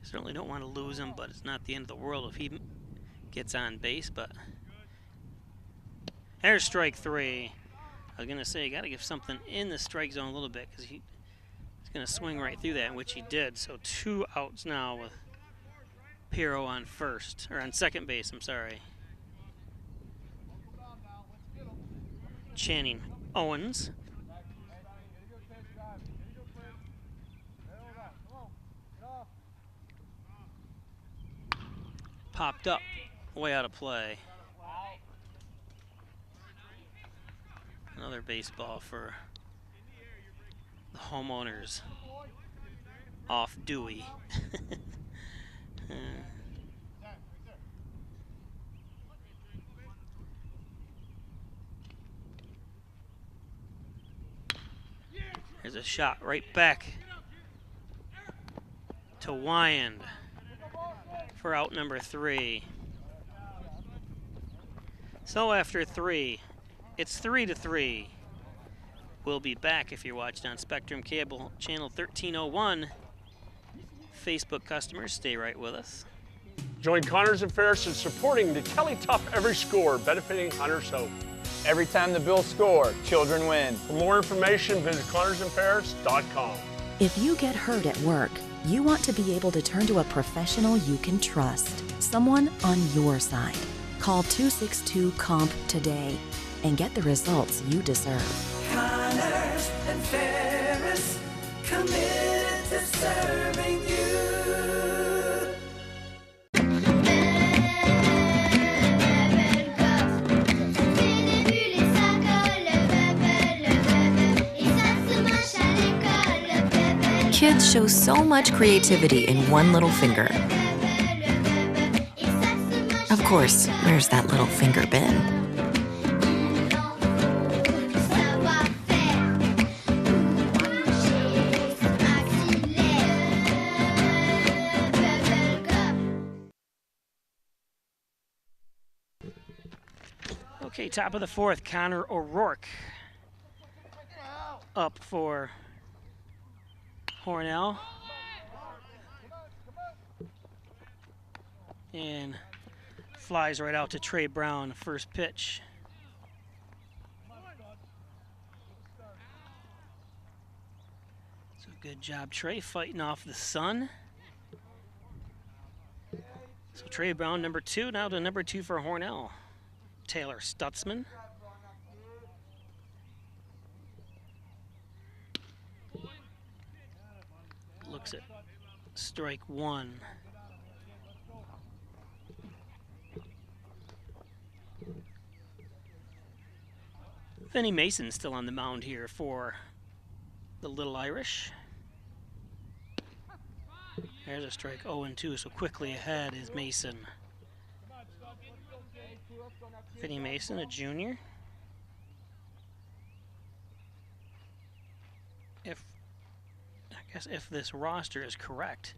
A: Certainly don't want to lose him, but it's not the end of the world if he gets on base. But There's strike 3. I was going to say, you got to give something in the strike zone a little bit because he's going to swing right through that, which he did. So 2 outs now with Pirro on first, or on second base, I'm sorry. Channing Owens. Popped up, way out of play. Another baseball for the homeowners. Off Dewey. There's a shot right back to Wyand for out number 3. So after 3, it's 3-3. We'll be back if you're watching on Spectrum Cable, channel 1301. Facebook customers, stay right with us.
N: Join Connors and Ferris in supporting the Kelly Tough Every Score, benefiting Hunter's Hope.
O: Every time the Bills score, children win.
N: For more information, visit ConnorsandFerris.com.
P: If you get hurt at work, you want to be able to turn to a professional you can trust, someone on your side. Call 262-COMP today and get the results you deserve.
Q: Connors and Ferris, committed to serving you.
P: Kids show so much creativity in one little finger. Of course, where's that little finger been?
A: Okay, top of the 4th, Connor O'Rourke up for Hornell. And flies right out to Trey Brown, first pitch. So good job, Trey, fighting off the sun. So Trey Brown, number 2, now to number 2 for Hornell. Taylor Stutzman. Looks at strike 1. Vinnie Mason still on the mound here for the Little Irish. There's a strike 0-2, so quickly ahead is Mason. Vinnie Mason, a junior. I guess if this roster is correct,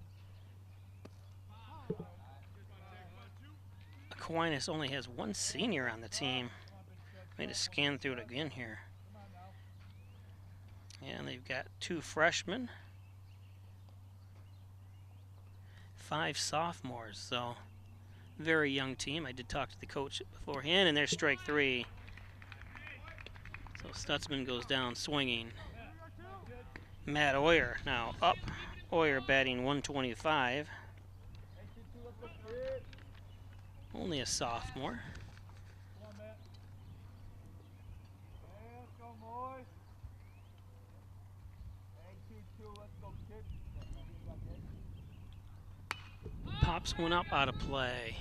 A: Aquinas only has 1 senior on the team. I need to scan through it again here. And they've got 2 freshmen, 5 sophomores, so very young team. I did talk to the coach beforehand, and there's strike 3. So Stutzman goes down swinging. Matt Oyer now up. Oyer batting 125. Only a sophomore. Pops one up out of play.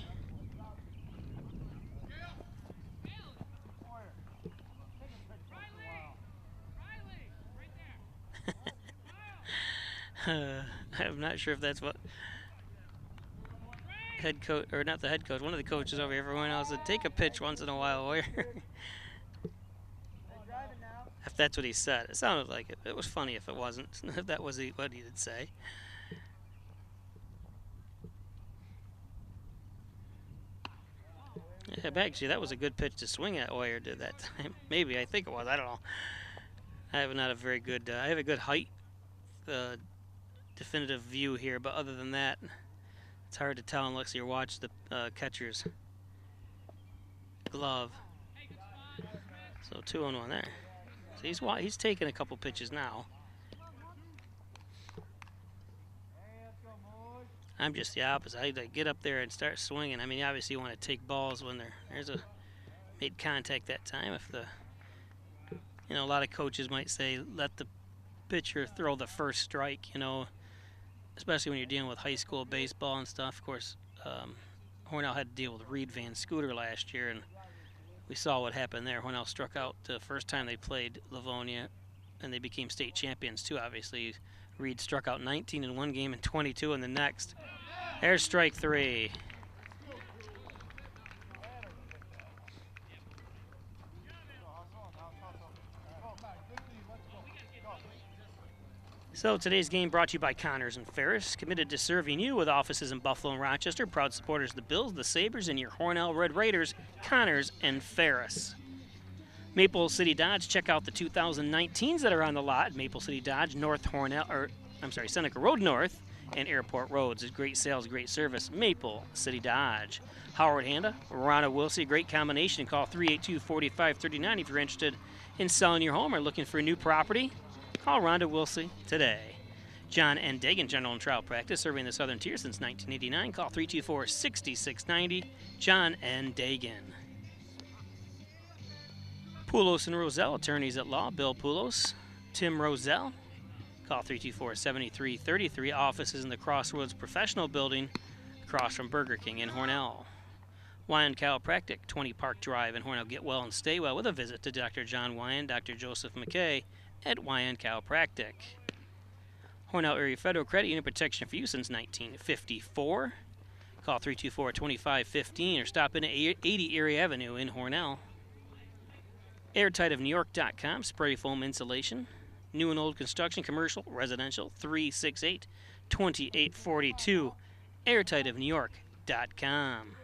A: I'm not sure if that's what head coach, or not the head coach, one of the coaches over here, everyone else said, take a pitch once in a while. If that's what he said. It sounded like it. It was funny if it wasn't, if that was what he did say. Yeah, actually, that was a good pitch to swing at. Oyer did that time. Maybe, I think it was. I don't know. I have not a very good. I have a good height, definitive view here, but other than that, it's hard to tell unless you watch the catcher's glove. So 2-1 there. So he's taking a couple pitches now. I'm just the opposite. I get up there and start swinging. I mean, obviously you want to take balls when there's a made contact that time. If a lot of coaches might say let the pitcher throw the first strike. Especially when you're dealing with high school baseball and stuff. Of course, Hornell had to deal with Reed Van Scooter last year, and we saw what happened there. Hornell struck out the first time they played Livonia, and they became state champions too, obviously. Reed struck out 19 in one game and 22 in the next. There's strike 3. So today's game brought to you by Connors and Ferris, committed to serving you with offices in Buffalo and Rochester, proud supporters of the Bills, the Sabres, and your Hornell Red Raiders, Connors and Ferris. Maple City Dodge, check out the 2019s that are on the lot. Maple City Dodge, Seneca Road North and Airport Roads. Great sales, great service. Maple City Dodge. Howard Handa, Rhonda Wilsey, great combination. Call 382-4539 if you're interested in selling your home or looking for a new property. Call Rhonda Wilsey today. John N. Dagan, General and Trial Practice, serving the Southern Tier since 1989. Call 324-6690. John N. Dagan. Poulos and Roselle, attorneys at law. Bill Poulos, Tim Roselle. Call 324-7333. Offices in the Crossroads Professional Building, across from Burger King in Hornell. Wyan Chiropractic, 20 Park Drive in Hornell. Get well and stay well with a visit to Dr. John Wyan, Dr. Joseph McKay at Wyan Chiropractic. Hornell Area Federal Credit Union, protection for you since 1954. Call 324-2515 or stop in at 80 Erie Avenue in Hornell. AirtightofNewYork.com, spray foam insulation. New and old construction, commercial, residential, 368-2842. AirtightofNewYork.com.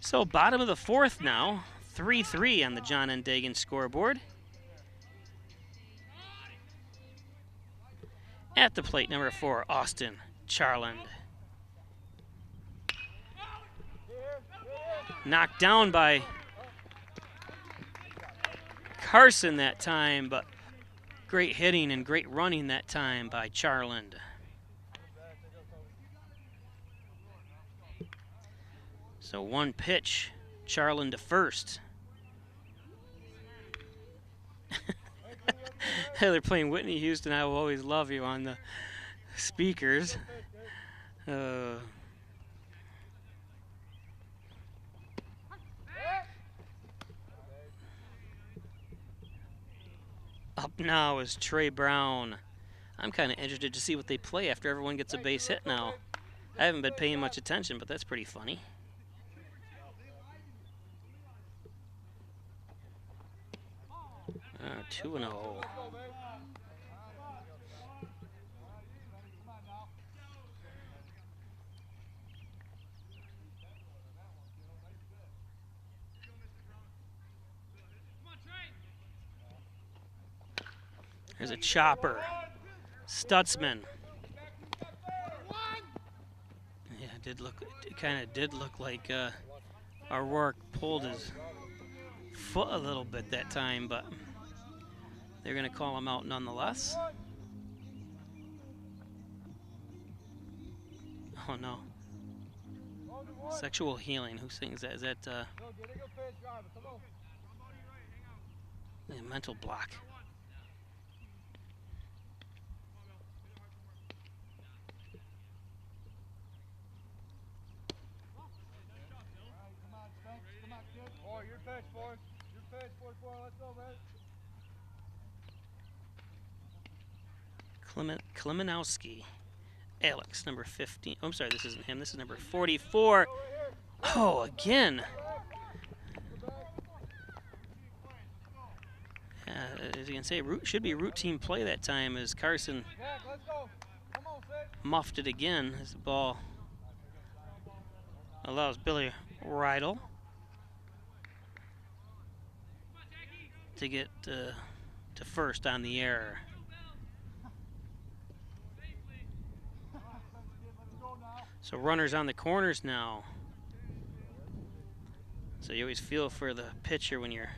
A: So bottom of the fourth now, 3-3 on the John N. Dagan scoreboard. At the plate, number 4, Austin Charland. Knocked down by Carson that time, but great hitting and great running that time by Charland. So one pitch, Charland to first. They're playing Whitney Houston, I Will Always Love You on the speakers. Up now is Trey Brown. I'm kind of interested to see what they play after everyone gets a base hit now. I haven't been paying much attention, but that's pretty funny. Uh, 2-0. There's a chopper. Stutzman. Yeah, it kind of did look like our work pulled his foot a little bit that time, but they're going to call him out nonetheless. Oh no. Sexual healing. Who sings that? Is that mental block? Klemenowski. Alex, number 15. Oh, I'm sorry, this isn't him. This is number 44. Oh, again. As you can say, should be routine play that time as Carson muffed it again as the ball allows Billy Rydell to get to first on the error. So runners on the corners now. So you always feel for the pitcher when you're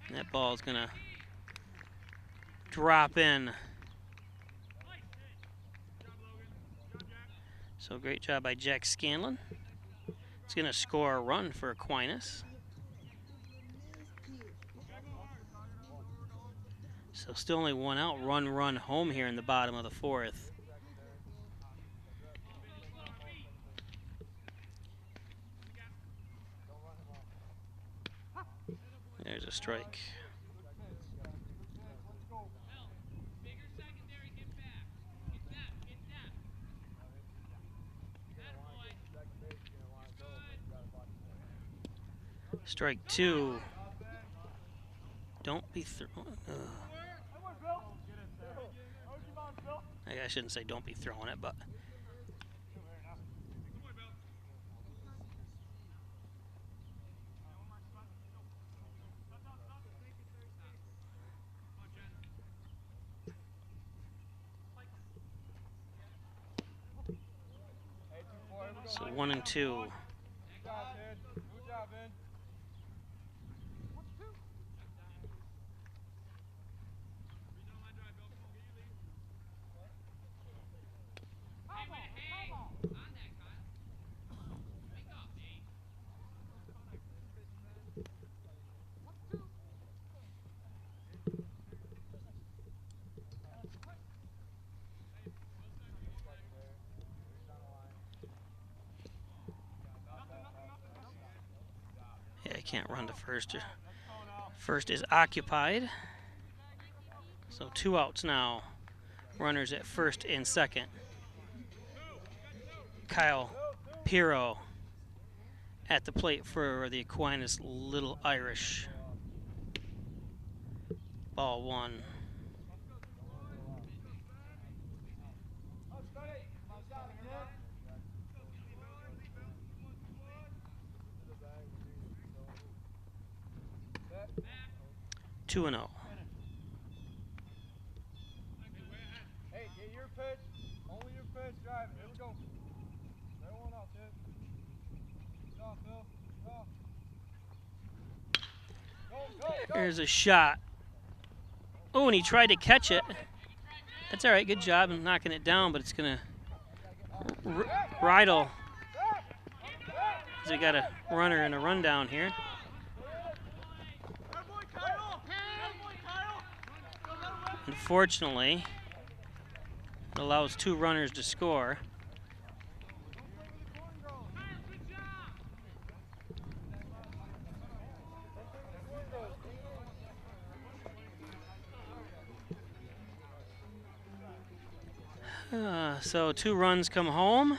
A: and that ball is gonna drop in. So great job by Jack Scanlon. It's gonna score a run for Aquinas. So still only one out, run home here in the bottom of the fourth. There's a strike. Strike two. Don't be throwing. I shouldn't say don't be throwing it, but so 1-2. Yeah, I can't run to first. First is occupied. So 2 outs now. Runners at first and second. Kyle Pirro at the plate for the Aquinas Little Irish. Ball one. Two and 0.
F: Hey, get your pitch. Only your pitch. Drive it. Here we go. Throw one out, Ted. Good job, Phil. Good job. Go.
A: There's a shot. Oh, and he tried to catch it. That's all right. Good job in knocking it down, but it's going to Rydell. So we got a runner and a rundown here. Unfortunately, it allows 2 runners to score. So 2 runs come home.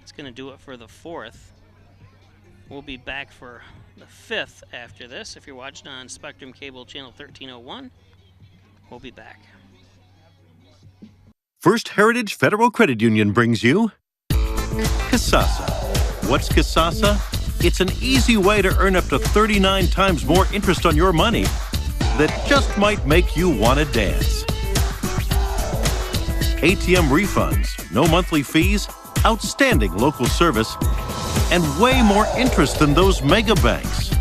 A: It's going to do it for the 4th. We'll be back for the 5th after this. If you're watching on Spectrum Cable Channel 1301, we'll be back.
B: First Heritage Federal Credit Union brings you Kasasa. What's Kasasa? It's an easy way to earn up to 39 times more interest on your money that just might make you want to dance. ATM refunds, no monthly fees, outstanding local service, and way more interest than those mega banks.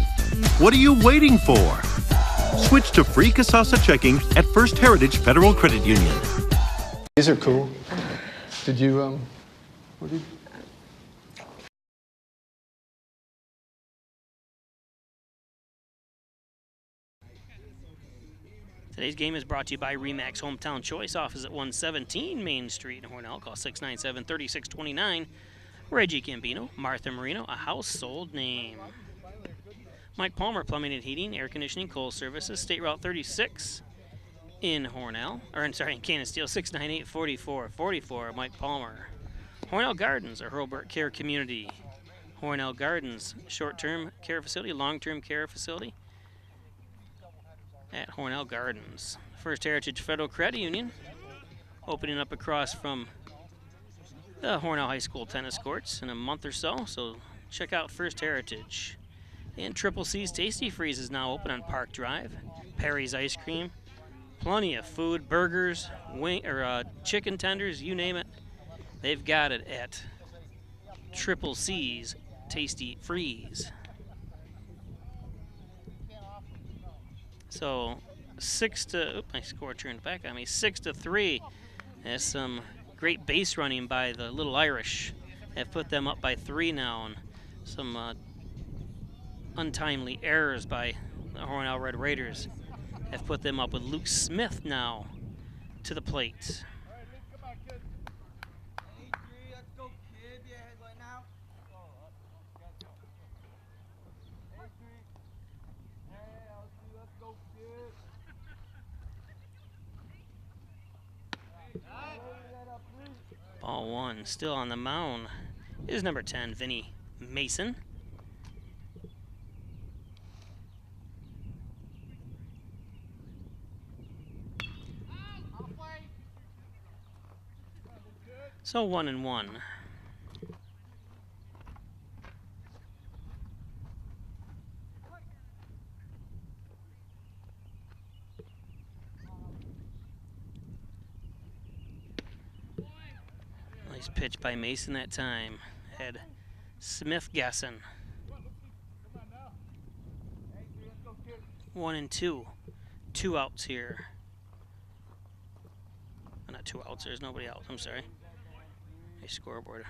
B: What are you waiting for? Switch to free Kasasa checking at First Heritage Federal Credit Union.
R: These are cool. Did you, what did
A: Today's game is brought to you by Remax Hometown Choice, office at 117 Main Street in Hornell. Call 697-3629. Reggie Gambino, Martha Marino, a household name. Mike Palmer, Plumbing and Heating, Air Conditioning, Coal Services, State Route 36 in Hornell, in Canisteel, 698-4444. Mike Palmer. Hornell Gardens, a Hurlburt Care Community. Hornell Gardens, short-term care facility, long-term care facility at Hornell Gardens. First Heritage Federal Credit Union, opening up across from the Hornell High School tennis courts in a month or so. So check out First Heritage. And Triple C's Tasty Freeze is now open on Park Drive. Perry's Ice Cream. Plenty of food, burgers, chicken tenders, you name it. They've got it at Triple C's Tasty Freeze. So 6 to, my score turned back on me, 6-3. There's some great base running by the Little Irish. Have put them up by 3 now, and some untimely errors by the Hornell Red Raiders have put them up with Luke Smith now to the plate. Ball 1, still on the mound is number 10, Vinny Mason. So 1-1. Nice pitch by Mason that time. Had Smith guessing. 1-2. 2 outs here. Not 2 outs, there's nobody else, I'm sorry. A scoreboard.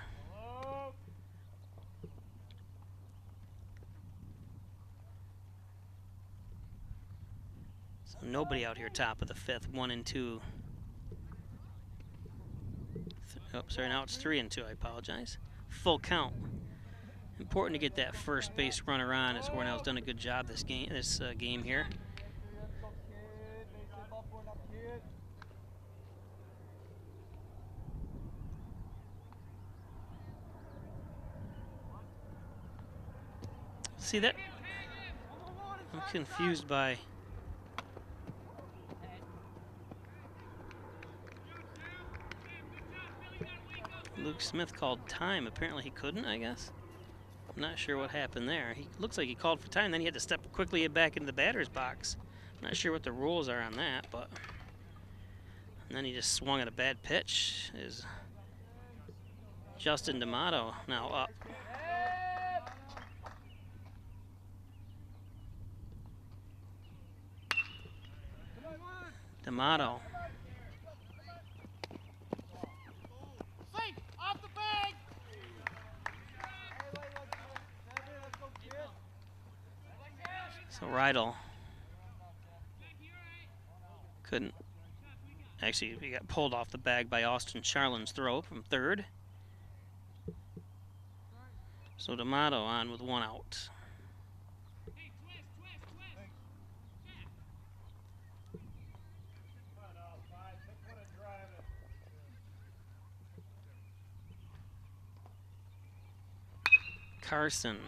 A: So nobody out here top of the 5th, 1-2. Oh, sorry, now it's 3-2, I apologize. Full count. Important to get that first base runner on, as Hornell's done a good job this game here. See that? I'm confused by Luke Smith called time. Apparently he couldn't, I guess. I'm not sure what happened there. He looks like he called for time, then he had to step quickly back into the batter's box. I'm not sure what the rules are on that, but and then he just swung at a bad pitch. Is Justin D'Amato now up? D'Amato. So Rydell couldn't. Actually, he got pulled off the bag by Austin Charlin's throw from 3rd. So D'Amato on with 1 out. Carson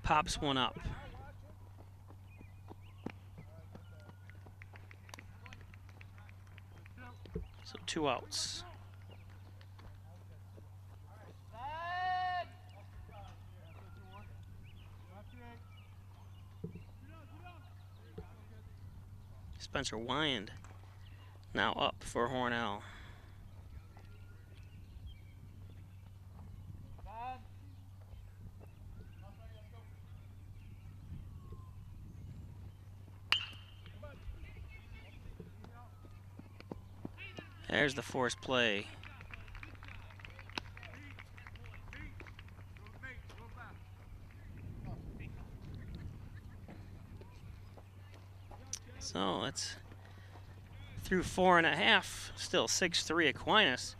A: pops 1 up. So 2 outs. Spencer Wyand now up for Hornell. There's the forced play. So that's through 4.5, still 6-3 Aquinas.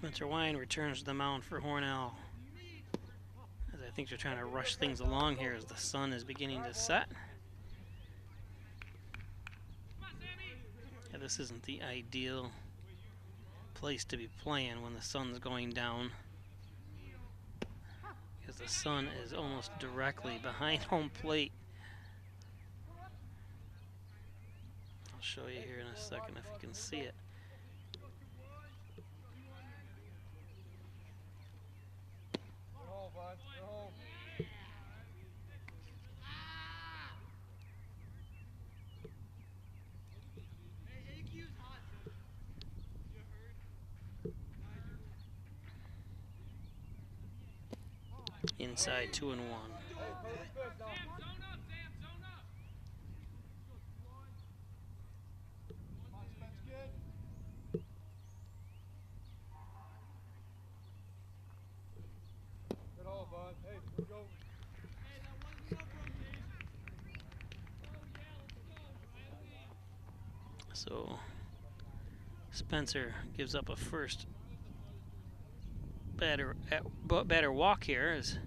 A: Spencer Wine returns to the mound for Hornell. As I think they're trying to rush things along here as the sun is beginning to set. Yeah, this isn't the ideal place to be playing when the sun's going down, because the sun is almost directly behind home plate. I'll show you here in a second if you can see it. Inside 2-1. So Spencer gives up a first batter walk here as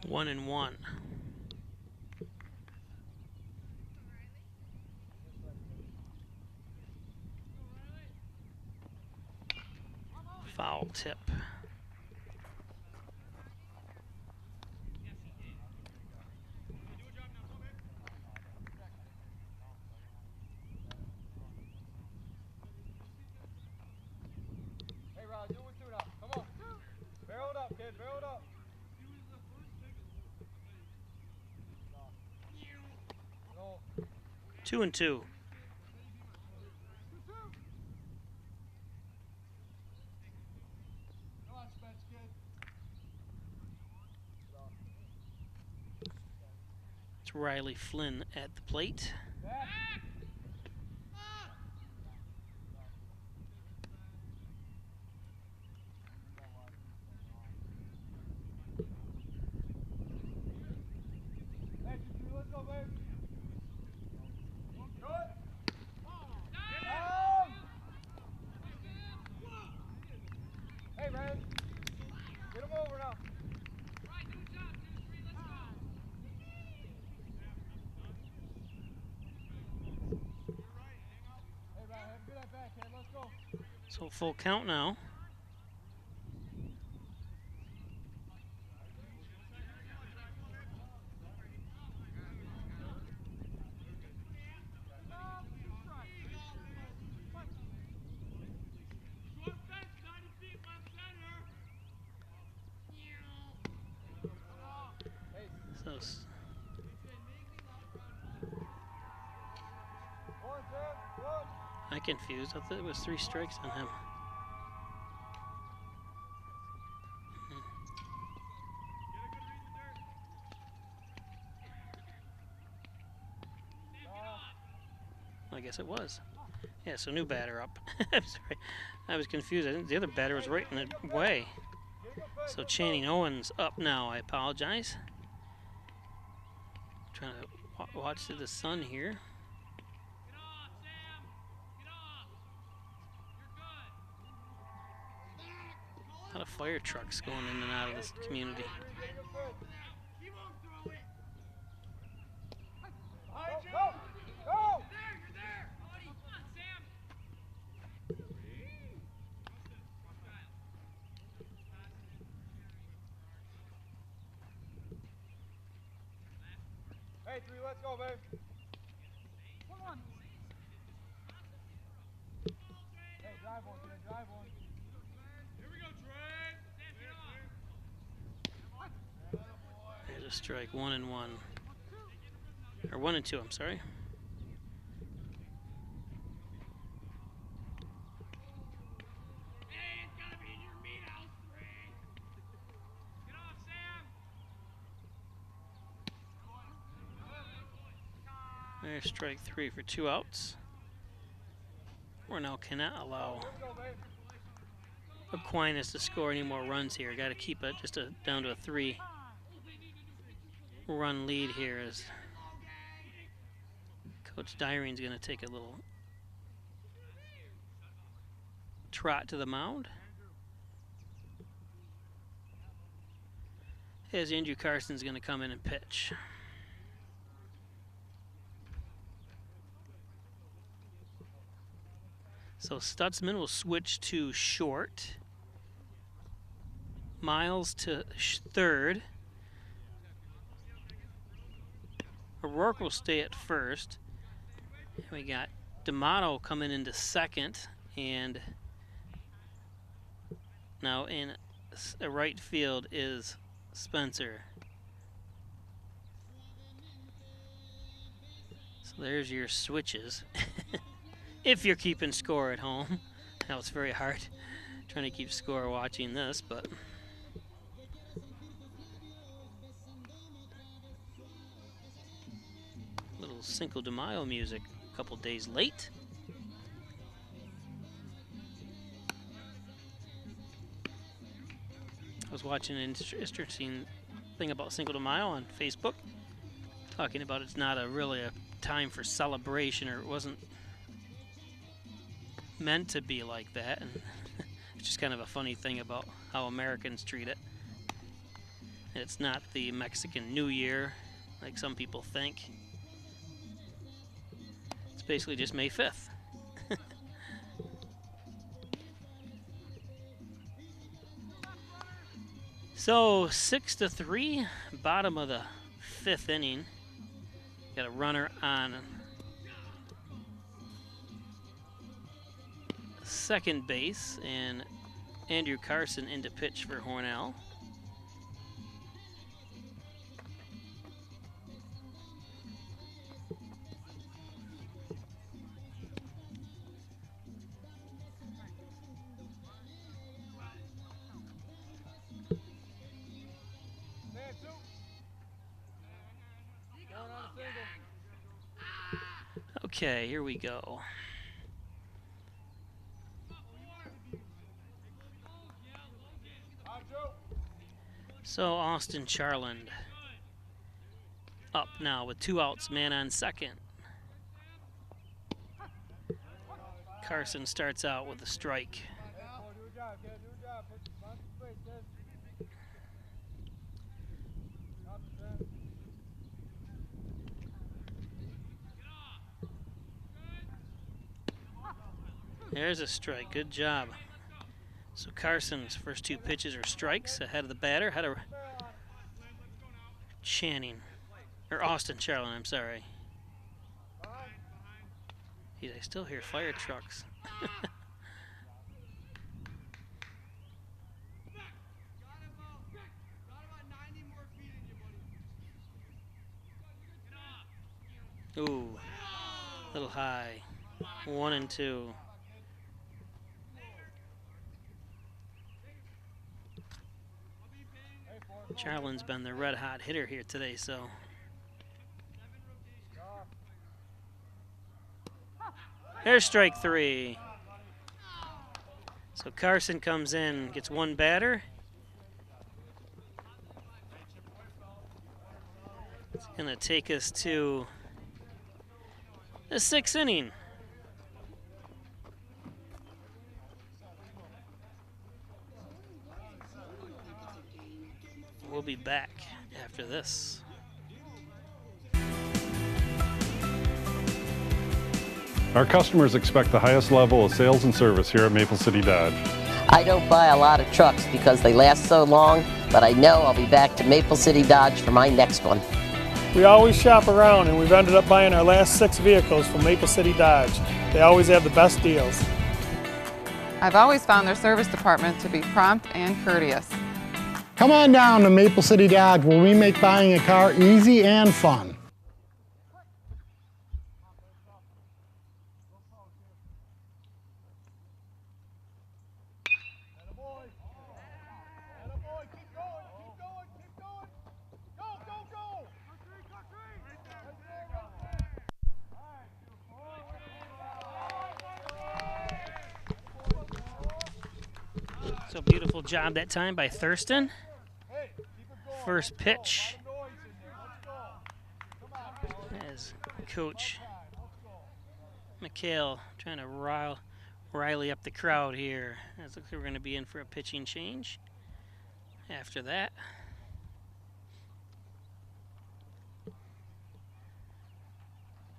A: one and one. Foul tip.
F: Hey, Rod, do it too now. Come on. Barrel it up, kid. Barrel it up.
A: 2-2. It's Riley Flynn at the plate.
F: Hey, Ryan. Get him over now. Hey, Ryan, have a good at bat, kid. Let's go.
A: So full count now. I confused. I thought it was 3 strikes on him. I guess it was. Yeah, so new batter up. I'm sorry. I was confused. I think the other batter was right in the way. So Channing Owens up now. I apologize. Trying to watch through the sun here. A lot of fire trucks going in and out of this community.
F: Hey, 3, let's go, babe. Come on. Hey, drive one, kid, drive one. Here we go, Trey.
A: There's a strike, 1-1. Or 1-2, I'm sorry. There's strike 3 for 2 outs. Hornell cannot allow Aquinas to score any more runs here. Got to keep it just down to a 3-run lead here as Coach Dyring's going to take a little trot to the mound. As Andrew Carson's going to come in and pitch. So Stutzman will switch to short. Miles to third. O'Rourke will stay at first. And we got D'Amato coming into second. And now in right field is Spencer. So there's your switches. If you're keeping score at home. Now it's very hard trying to keep score watching this, but little Cinco de Mayo music a couple days late. I was watching an interesting thing about Cinco de Mayo on Facebook, talking about it's not really a time for celebration, or it wasn't meant to be like that, and it's just kind of a funny thing about how Americans treat it. It's not the Mexican New Year like some people think. It's basically just May 5th. So 6-3, bottom of the 5th inning. Got a runner on second base, and Andrew Carson into pitch for Hornell. Okay, here we go. So Austin Charland up now with 2 outs, man on second. Carson starts out with a strike. There's a strike, good job. So Carson's first 2 pitches are strikes ahead of the batter, ahead of Channing, or Austin Charland, I'm sorry. Geez, I still hear fire trucks. Ooh, a little high. 1-2. Charland's been the red-hot hitter here today, so. There's strike 3. So Carson comes in, gets 1 batter. It's gonna take us to the 6th inning. We'll be back after this.
S: Our customers expect the highest level of sales and service here at Maple City Dodge.
T: I don't buy a lot of trucks because they last so long, but I know I'll be back to Maple City Dodge for my next one.
U: We always shop around, and we've ended up buying our last 6 vehicles from Maple City Dodge. They always have the best deals.
V: I've always found their service department to be prompt and courteous.
K: Come on down to Maple City Dodge where we make buying a car easy and fun.
A: So beautiful job that time by Thurston. First pitch as Coach McHale trying to rile up the crowd here. It looks like we're going to be in for a pitching change after that.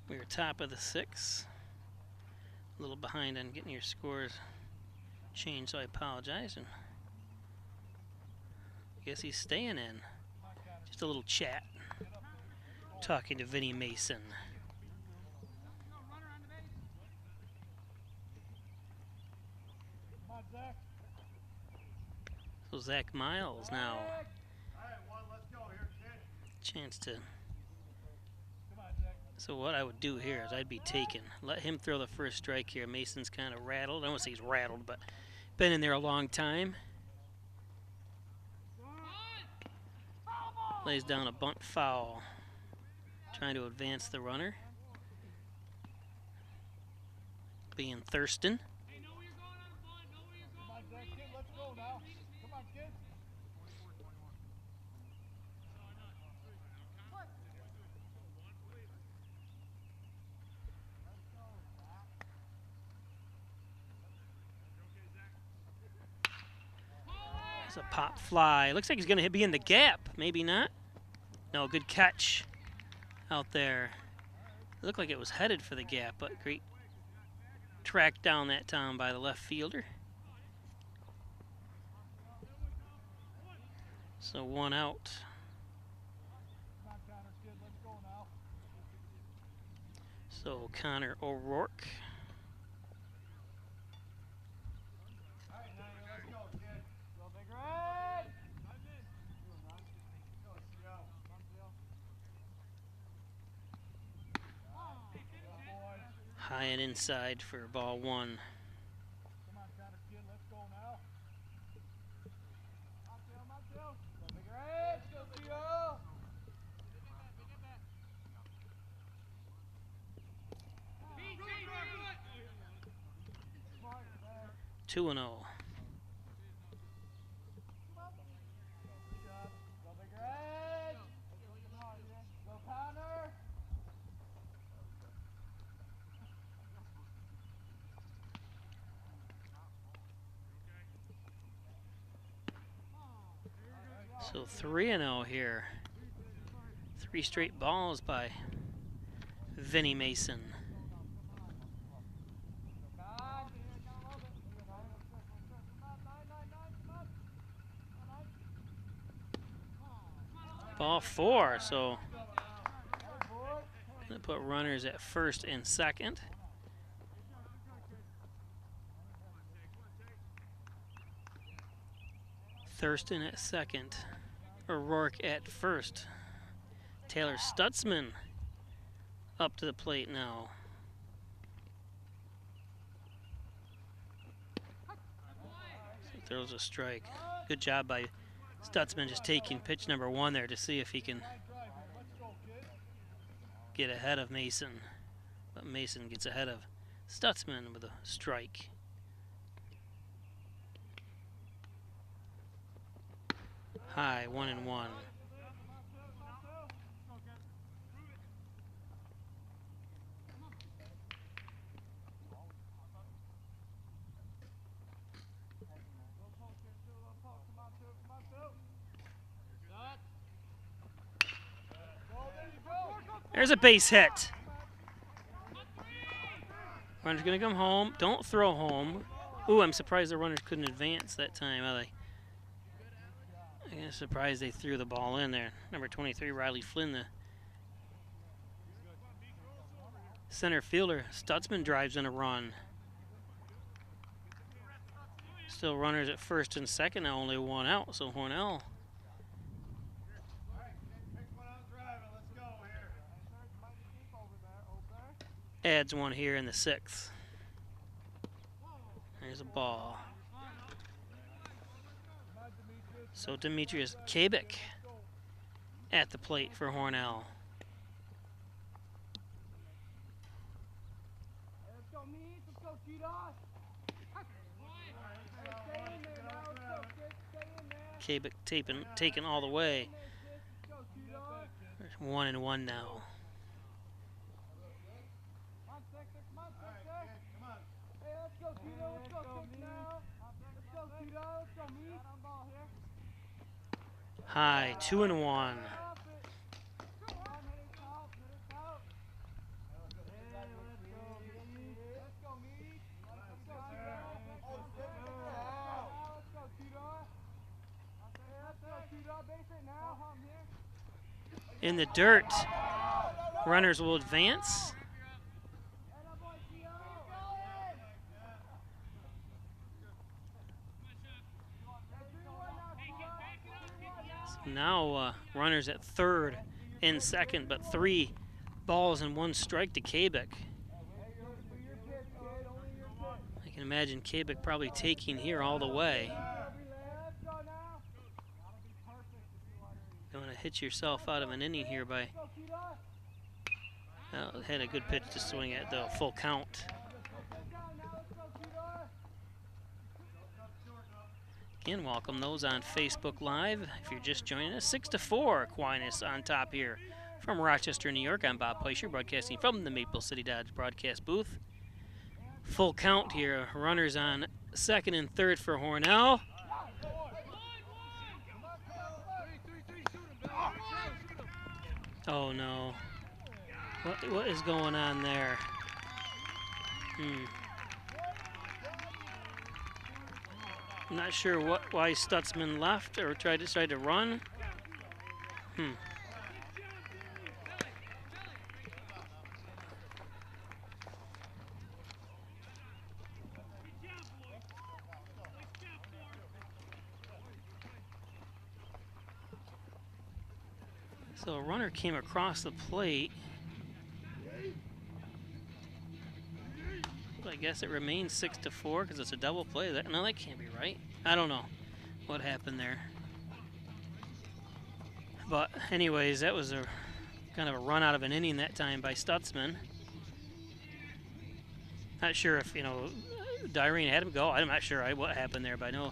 A: We were top of the 6th. A little behind on getting your scores changed, so I apologize. And I guess he's staying in. Just a little chat. Talking to Vinnie Mason. So Zach Miles now. Chance to. So what I would do here is I'd be taking. Let him throw the first strike here. Mason's kind of rattled. I don't want to say he's rattled, but been in there a long time. Lays down a bunt foul. Trying to advance the runner. Being Thurston. It's a pop fly. Looks like he's going to be in the gap. Maybe not. No, good catch out there. It looked like it was headed for the gap, but great track down that time by the left fielder. So 1 out. So Connor O'Rourke. High and inside for ball 1. Two and 0. So 3-0 here. 3 straight balls by Vinnie Mason. Ball 4, so gonna put runners at first and second. Thurston at second. O'Rourke at first. Taylor Stutzman up to the plate now. So throws a strike. Good job by Stutzman just taking pitch number 1 there to see if he can get ahead of Mason. But Mason gets ahead of Stutzman with a strike. High, 1-1. There's a base hit. Runner's gonna come home. Don't throw home. Ooh, I'm surprised the runners couldn't advance that time. I'm surprised they threw the ball in there. Number 23, Riley Flynn, the center fielder. Stutzman drives in a run. Still runners at first and second, now only 1 out. So Hornell adds one here in the 6th. There's a ball. So Demetrius Kabik at the plate for Hornell. Kabik taken all the way. There's 1-1 now. High, 2-1. In the dirt, runners will advance. So now runners at 3rd and 2nd, but 3 balls and 1 strike to Kabik. I can imagine Kabik probably taking here all the way. Don't want to hit yourself out of an inning here by... Well, had a good pitch to swing at the full count. Again, welcome those on Facebook Live. If you're just joining us, 6-4, Aquinas on top here from Rochester, New York. I'm Bob Peischer, broadcasting from the Maple City Dodge broadcast booth. Full count here. Runners on 2nd and 3rd for Hornell. Oh no. What is going on there? I'm not sure why Stutzman left or tried to run. So a runner came across the plate. But I guess it remains 6-4 because it's a double play. No, that can't be right. I don't know what happened there. But anyways, that was a kind of a run out of an inning that time by Stutzman. Not sure if, Dyrene had him go. I'm not sure what happened there, but I know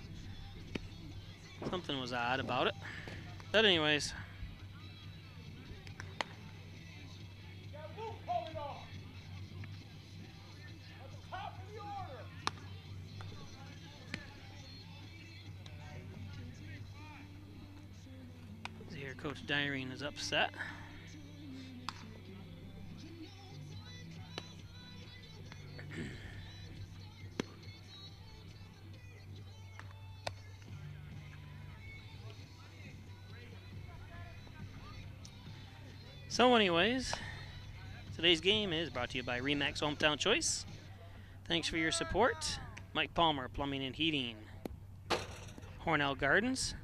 A: something was odd about it. But anyways. Here, Coach Dyrene is upset. So anyways, today's game is brought to you by Remax Hometown Choice. Thanks for your support. Mike Palmer, Plumbing and Heating. Hornell Gardens.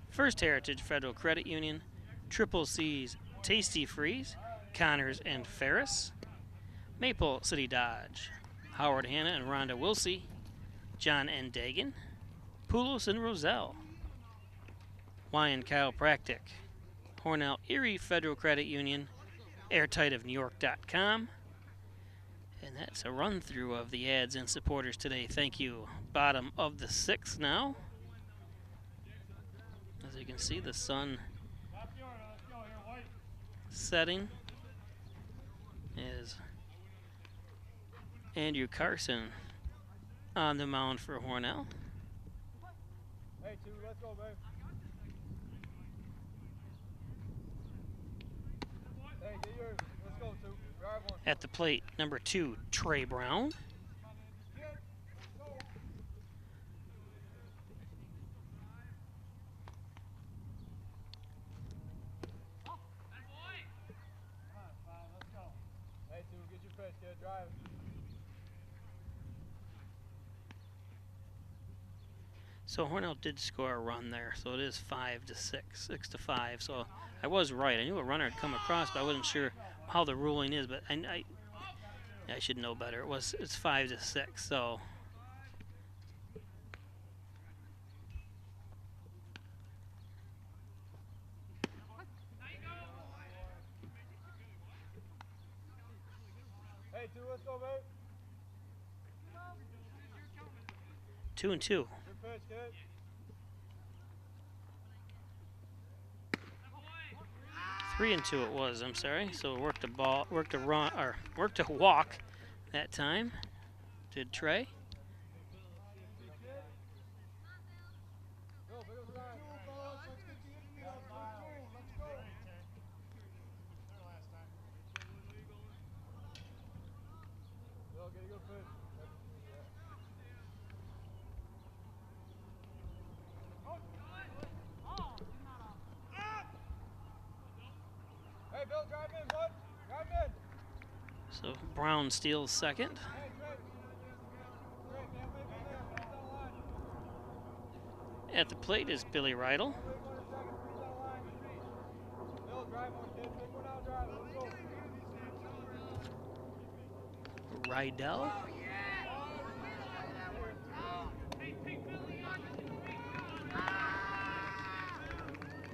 A: First Heritage Federal Credit Union. Triple C's Tasty Freeze. Connors and Ferris. Maple City Dodge. Howard Hanna and Rhonda Wilsey. John N. Dagan. Poulos and Roselle. Wyan Chiropractic. Hornell Erie Federal Credit Union. Airtightofnewyork.com. And that's a run through of the ads and supporters today. Thank you. Bottom of the 6th now. As you can see, the sun setting is Andrew Carson on the mound for Hornell.
F: Hey, 2, let's go, babe. Hey, get yours. Let's go, 2. Drive one.
A: At the plate, number 2, Trey Brown. So Hornell did score a run there, so it is 5-6, 6-5. So I was right. I knew a runner had come across, but I wasn't sure how the ruling is. But I should know better. It's 5-6, so.
F: Hey, 2, let's go, babe.
A: 2 and 2.
F: Good pitch, kid.
A: Three and 2 it was, I'm sorry. So worked a walk that time. Did Trey.
F: Hey, Bill, drive in, bud. Drive in.
A: So Brown steals second. At the plate is Billy Rydell. Rydell.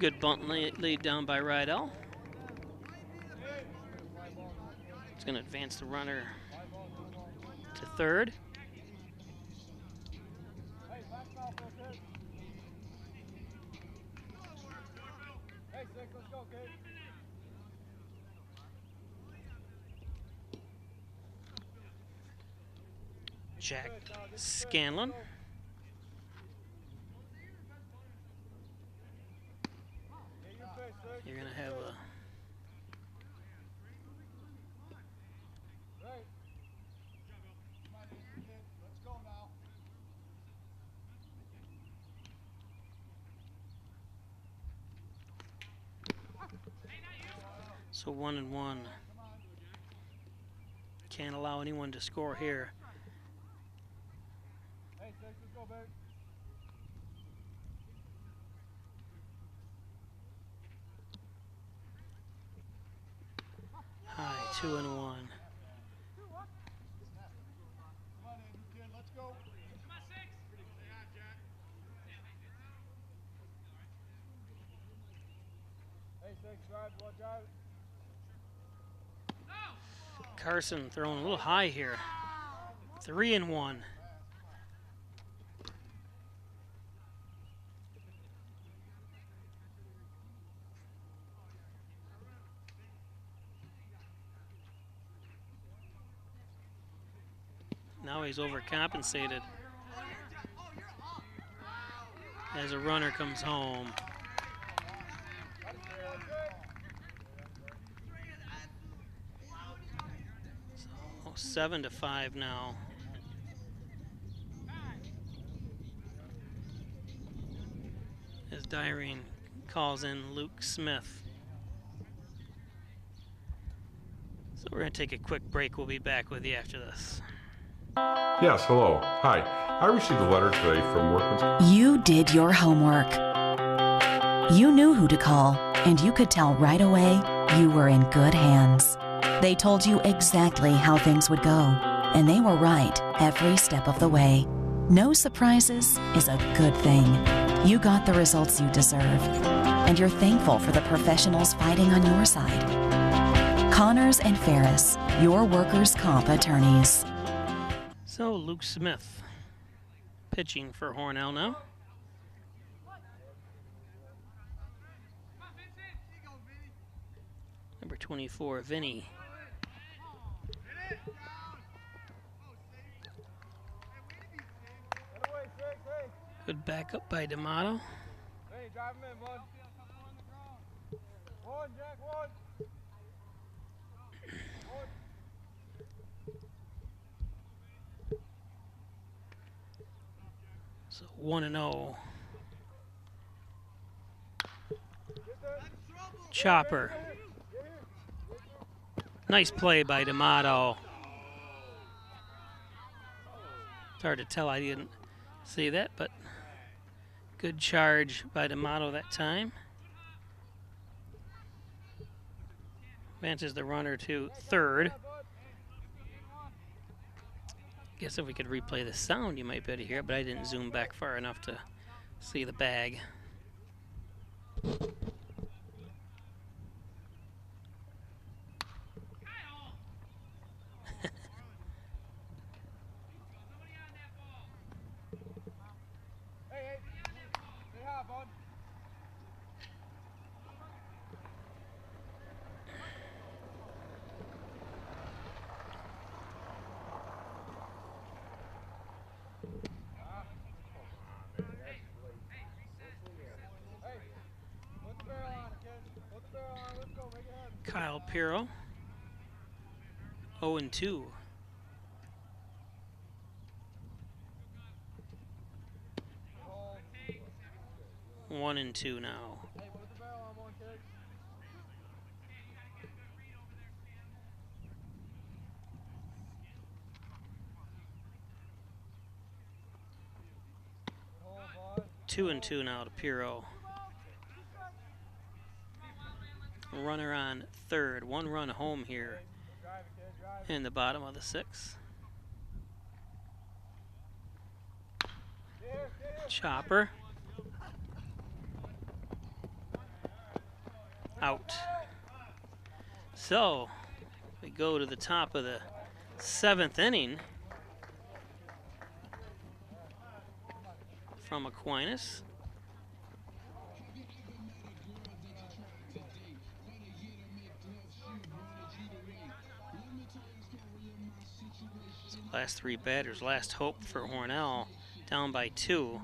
A: Good bunt lead down by Rydell. It's going to advance the runner to third.
F: Hey, 6, let's go, kid.
A: Jack Scanlon. You're going to have a so 1 and 1. Can't allow anyone to score here.
F: Hey, 6, let's go, babe.
A: High, 2 and 1. Carson throwing a little high here. 3 and 1. Now he's overcompensated as a runner comes home. So 7-5 now. As Dyrene calls in Luke Smith. So we're going to take a quick break. We'll be back with you after this.
G: Yes, hello. Hi. I received a letter today from Workman's.
P: You did your homework. You knew who to call, and you could tell right away you were in good hands. They told you exactly how things would go, and they were right every step of the way. No surprises is a good thing. You got the results you deserve, and you're thankful for the professionals fighting on your side. Connors and Ferris, your workers' comp attorneys.
A: So Luke Smith pitching for Hornell now. Number 24, Vinny. Good backup by D'Amato.
F: Hey, drive him in, bud. 1, Jack, 1.
A: So 1-0. Chopper. Nice play by D'Amato. It's hard to tell, I didn't see that, but good charge by D'Amato that time. Advances the runner to third. Guess if we could replay the sound, you might be able to hear it, but I didn't zoom back far enough to see the bag. Kyle Pirro, 0-2. One and two now. Two and two now to Pirro. Runner on third. One run home here in the bottom of the sixth. Chopper. Out. So we go to the top of the seventh inning from Aquinas. Last three batters, last hope for Hornell, down by 2.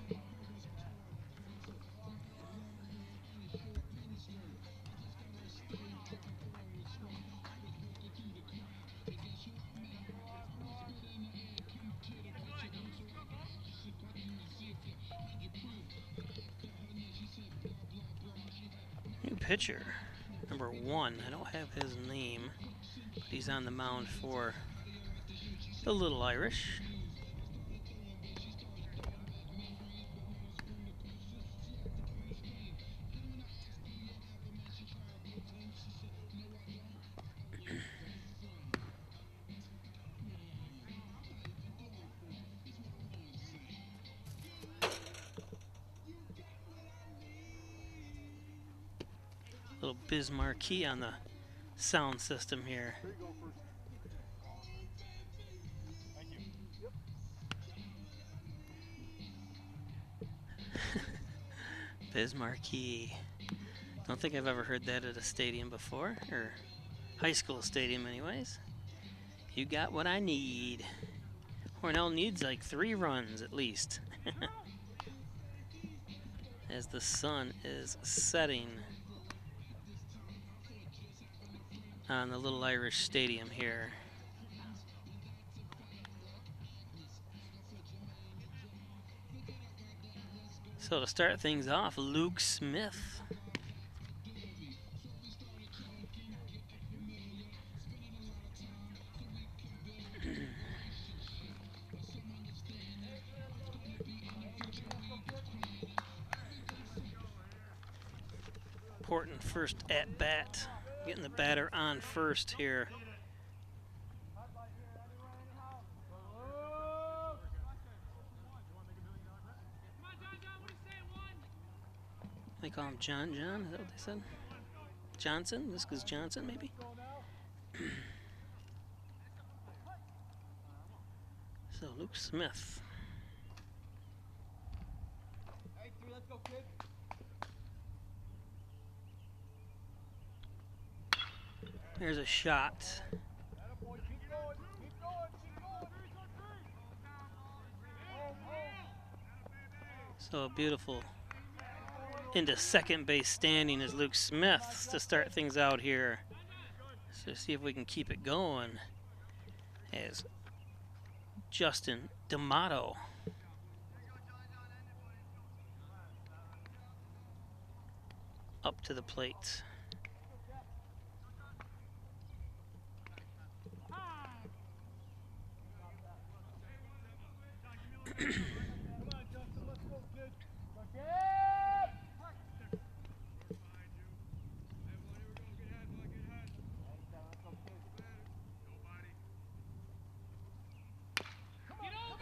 A: New pitcher, number 1. I don't have his name, but he's on the mound for the Little Irish. Little Bismarcky on the sound system here. Bismarcky. Don't think I've ever heard that at a stadium before, or high school stadium anyways. You got what I need. Hornell needs like 3 runs at least. As the sun is setting on the Little Irish Stadium here. So to start things off, Luke Smith. Important first at bat. Getting the batter on first here. They call him John. Is that what they said? Johnson? This is Johnson, maybe? So, Luke Smith. There's a shot. So beautiful into second base standing is Luke Smith to start things out here. So see if we can keep it going as Justin D'Amato. Up to the plate.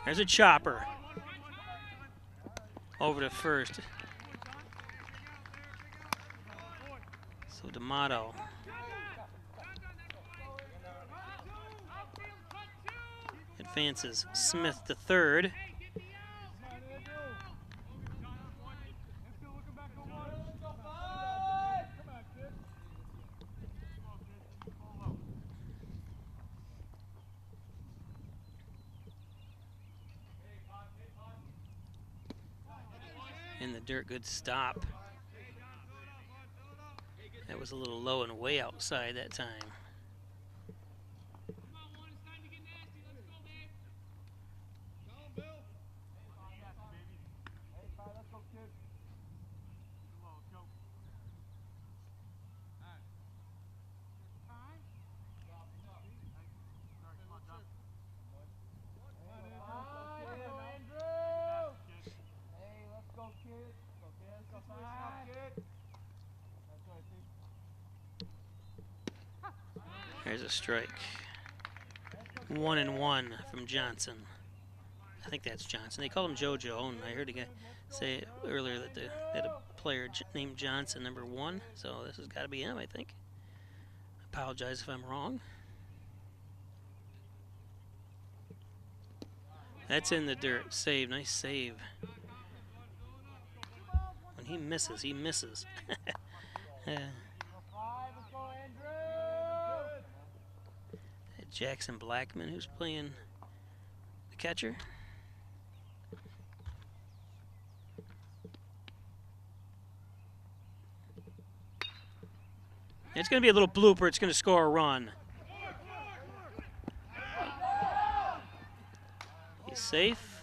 A: There's a chopper. Over to first. So D'Amato. Advances Smith to third. In the dirt, good stop. That was a little low and way outside that time. There's a strike. 1-1 from Johnson. I think that's Johnson. They call him JoJo, and I heard a guy say earlier that they had a player named Johnson, number 1. So this has got to be him, I think. Apologize if I'm wrong. That's in the dirt. Save. Nice save. When he misses, he misses. Jackson Blackman, who's playing the catcher. It's going to be a little blooper. It's going to score a run. He's safe.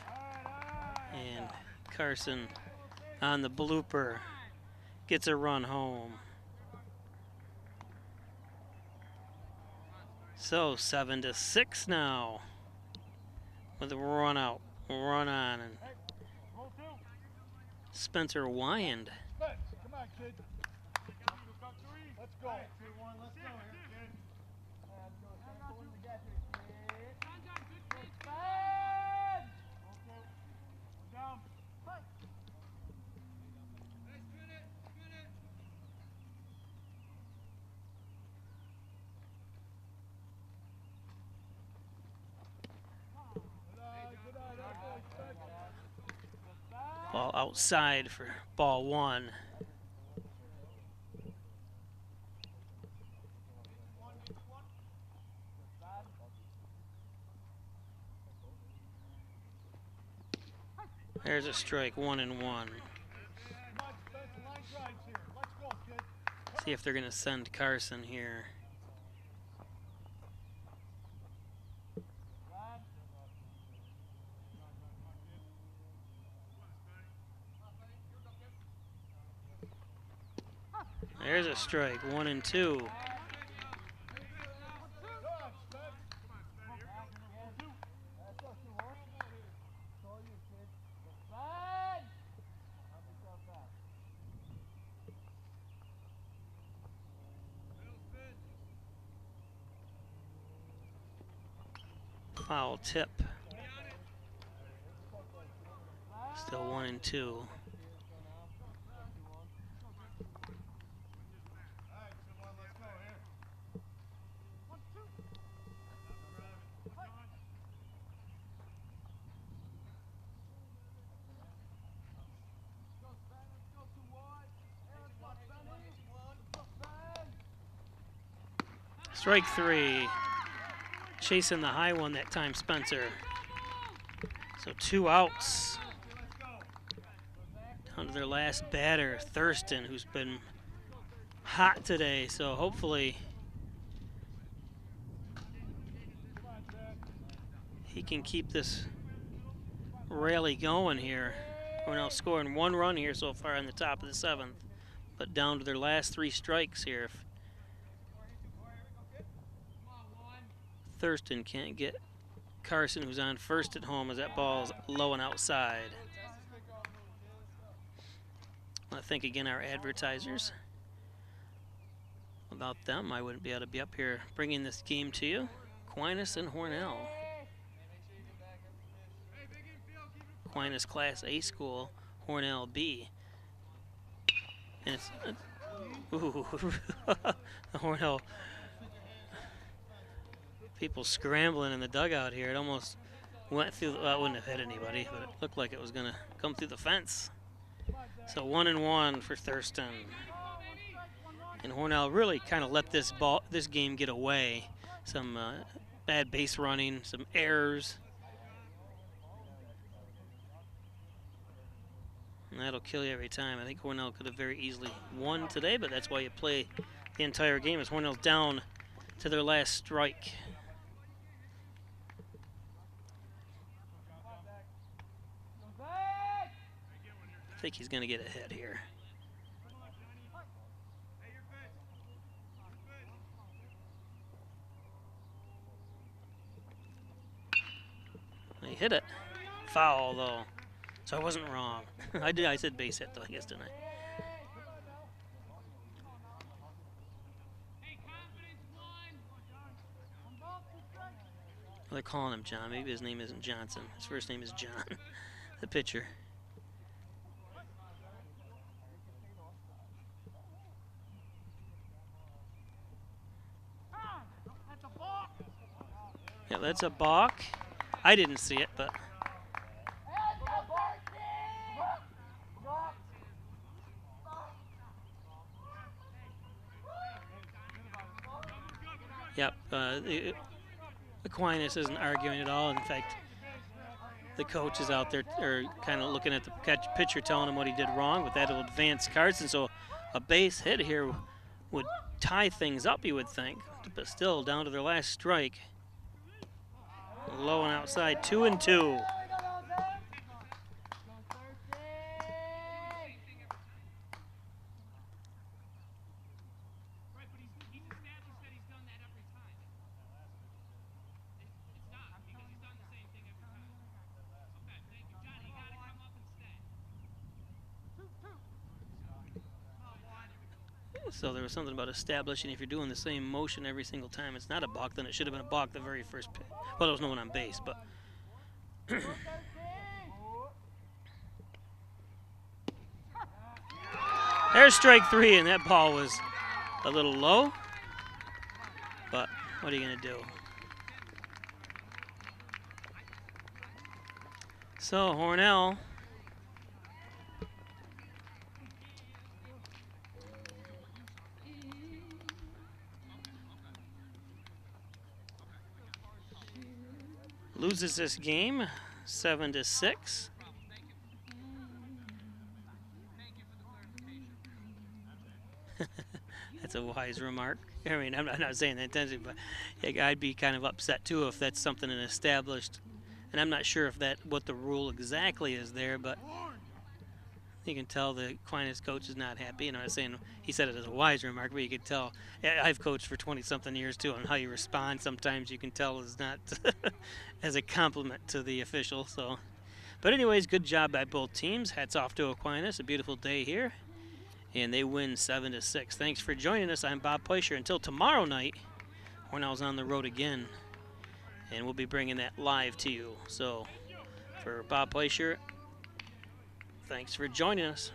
A: And Carson on the blooper gets a run home. So 7-6 now with a run out, run on, and Spencer Wyand.
F: Come on, kid. Let's go. 2-1, let's go here, kid.
A: Ball outside for ball 1. There's a strike, 1-1. See if they're going to send Carson here. There's a strike, 1-2. Foul tip. Still 1-2. Strike 3. Chasing the high one that time, Spencer. So 2 outs. Down to their last batter, Thurston, who's been hot today. So hopefully he can keep this rally going here. We're now scoring 1 run here so far in the top of the 7th, but down to their last 3 strikes here. If Thurston can't get Carson, who's on first at home, as that ball's low and outside. I want to thank again our advertisers. Without them, I wouldn't be able to be up here bringing this game to you. Aquinas and Hornell. Aquinas Class A school, Hornell B. And it's, ooh, the Hornell people scrambling in the dugout here. It almost went through, well, it wouldn't have hit anybody, but it looked like it was going to come through the fence. So 1-1 for Thurston. And Hornell really kind of let this game get away. Some bad base running, some errors. And that'll kill you every time. I think Hornell could have very easily won today, but that's why you play the entire game as Hornell's down to their last strike. I think he's going to get a hit here. He hit it. Foul, though. So I wasn't wrong. I said base hit, though, I guess, didn't I? Well, they're calling him John. Maybe his name isn't Johnson. His first name is John, the pitcher. Yeah, that's a balk. I didn't see it, but yep. Aquinas isn't arguing at all. In fact, the coach is out there, or kind of looking at the pitcher, telling him what he did wrong. But that'll advance Carson. So a base hit here would tie things up, you would think. But still, down to their last strike. Low and outside, 2-2. So there was something about establishing if you're doing the same motion every single time, it's not a balk, then it should have been a balk the very first pitch. Well, there was no one on base, but there's strike 3, and that ball was a little low, but what are you going to do? So Hornell loses this game 7-6. That's a wise remark. I mean, I'm not saying that intentionally, but I'd be kind of upset too if that's something an established. And I'm not sure if what the rule exactly is there, but you can tell the Aquinas coach is not happy. And I'm not saying he said it as a wise remark, but you could tell. I've coached for 20-something years too, and how you respond sometimes you can tell is not as a compliment to the official. So, but anyways, good job by both teams. Hats off to Aquinas. A beautiful day here, and they win 7-6. Thanks for joining us. I'm Bob Pleischer. Until tomorrow night, Hornell's on the road again, and we'll be bringing that live to you. So, for Bob Pleischer, thanks for joining us.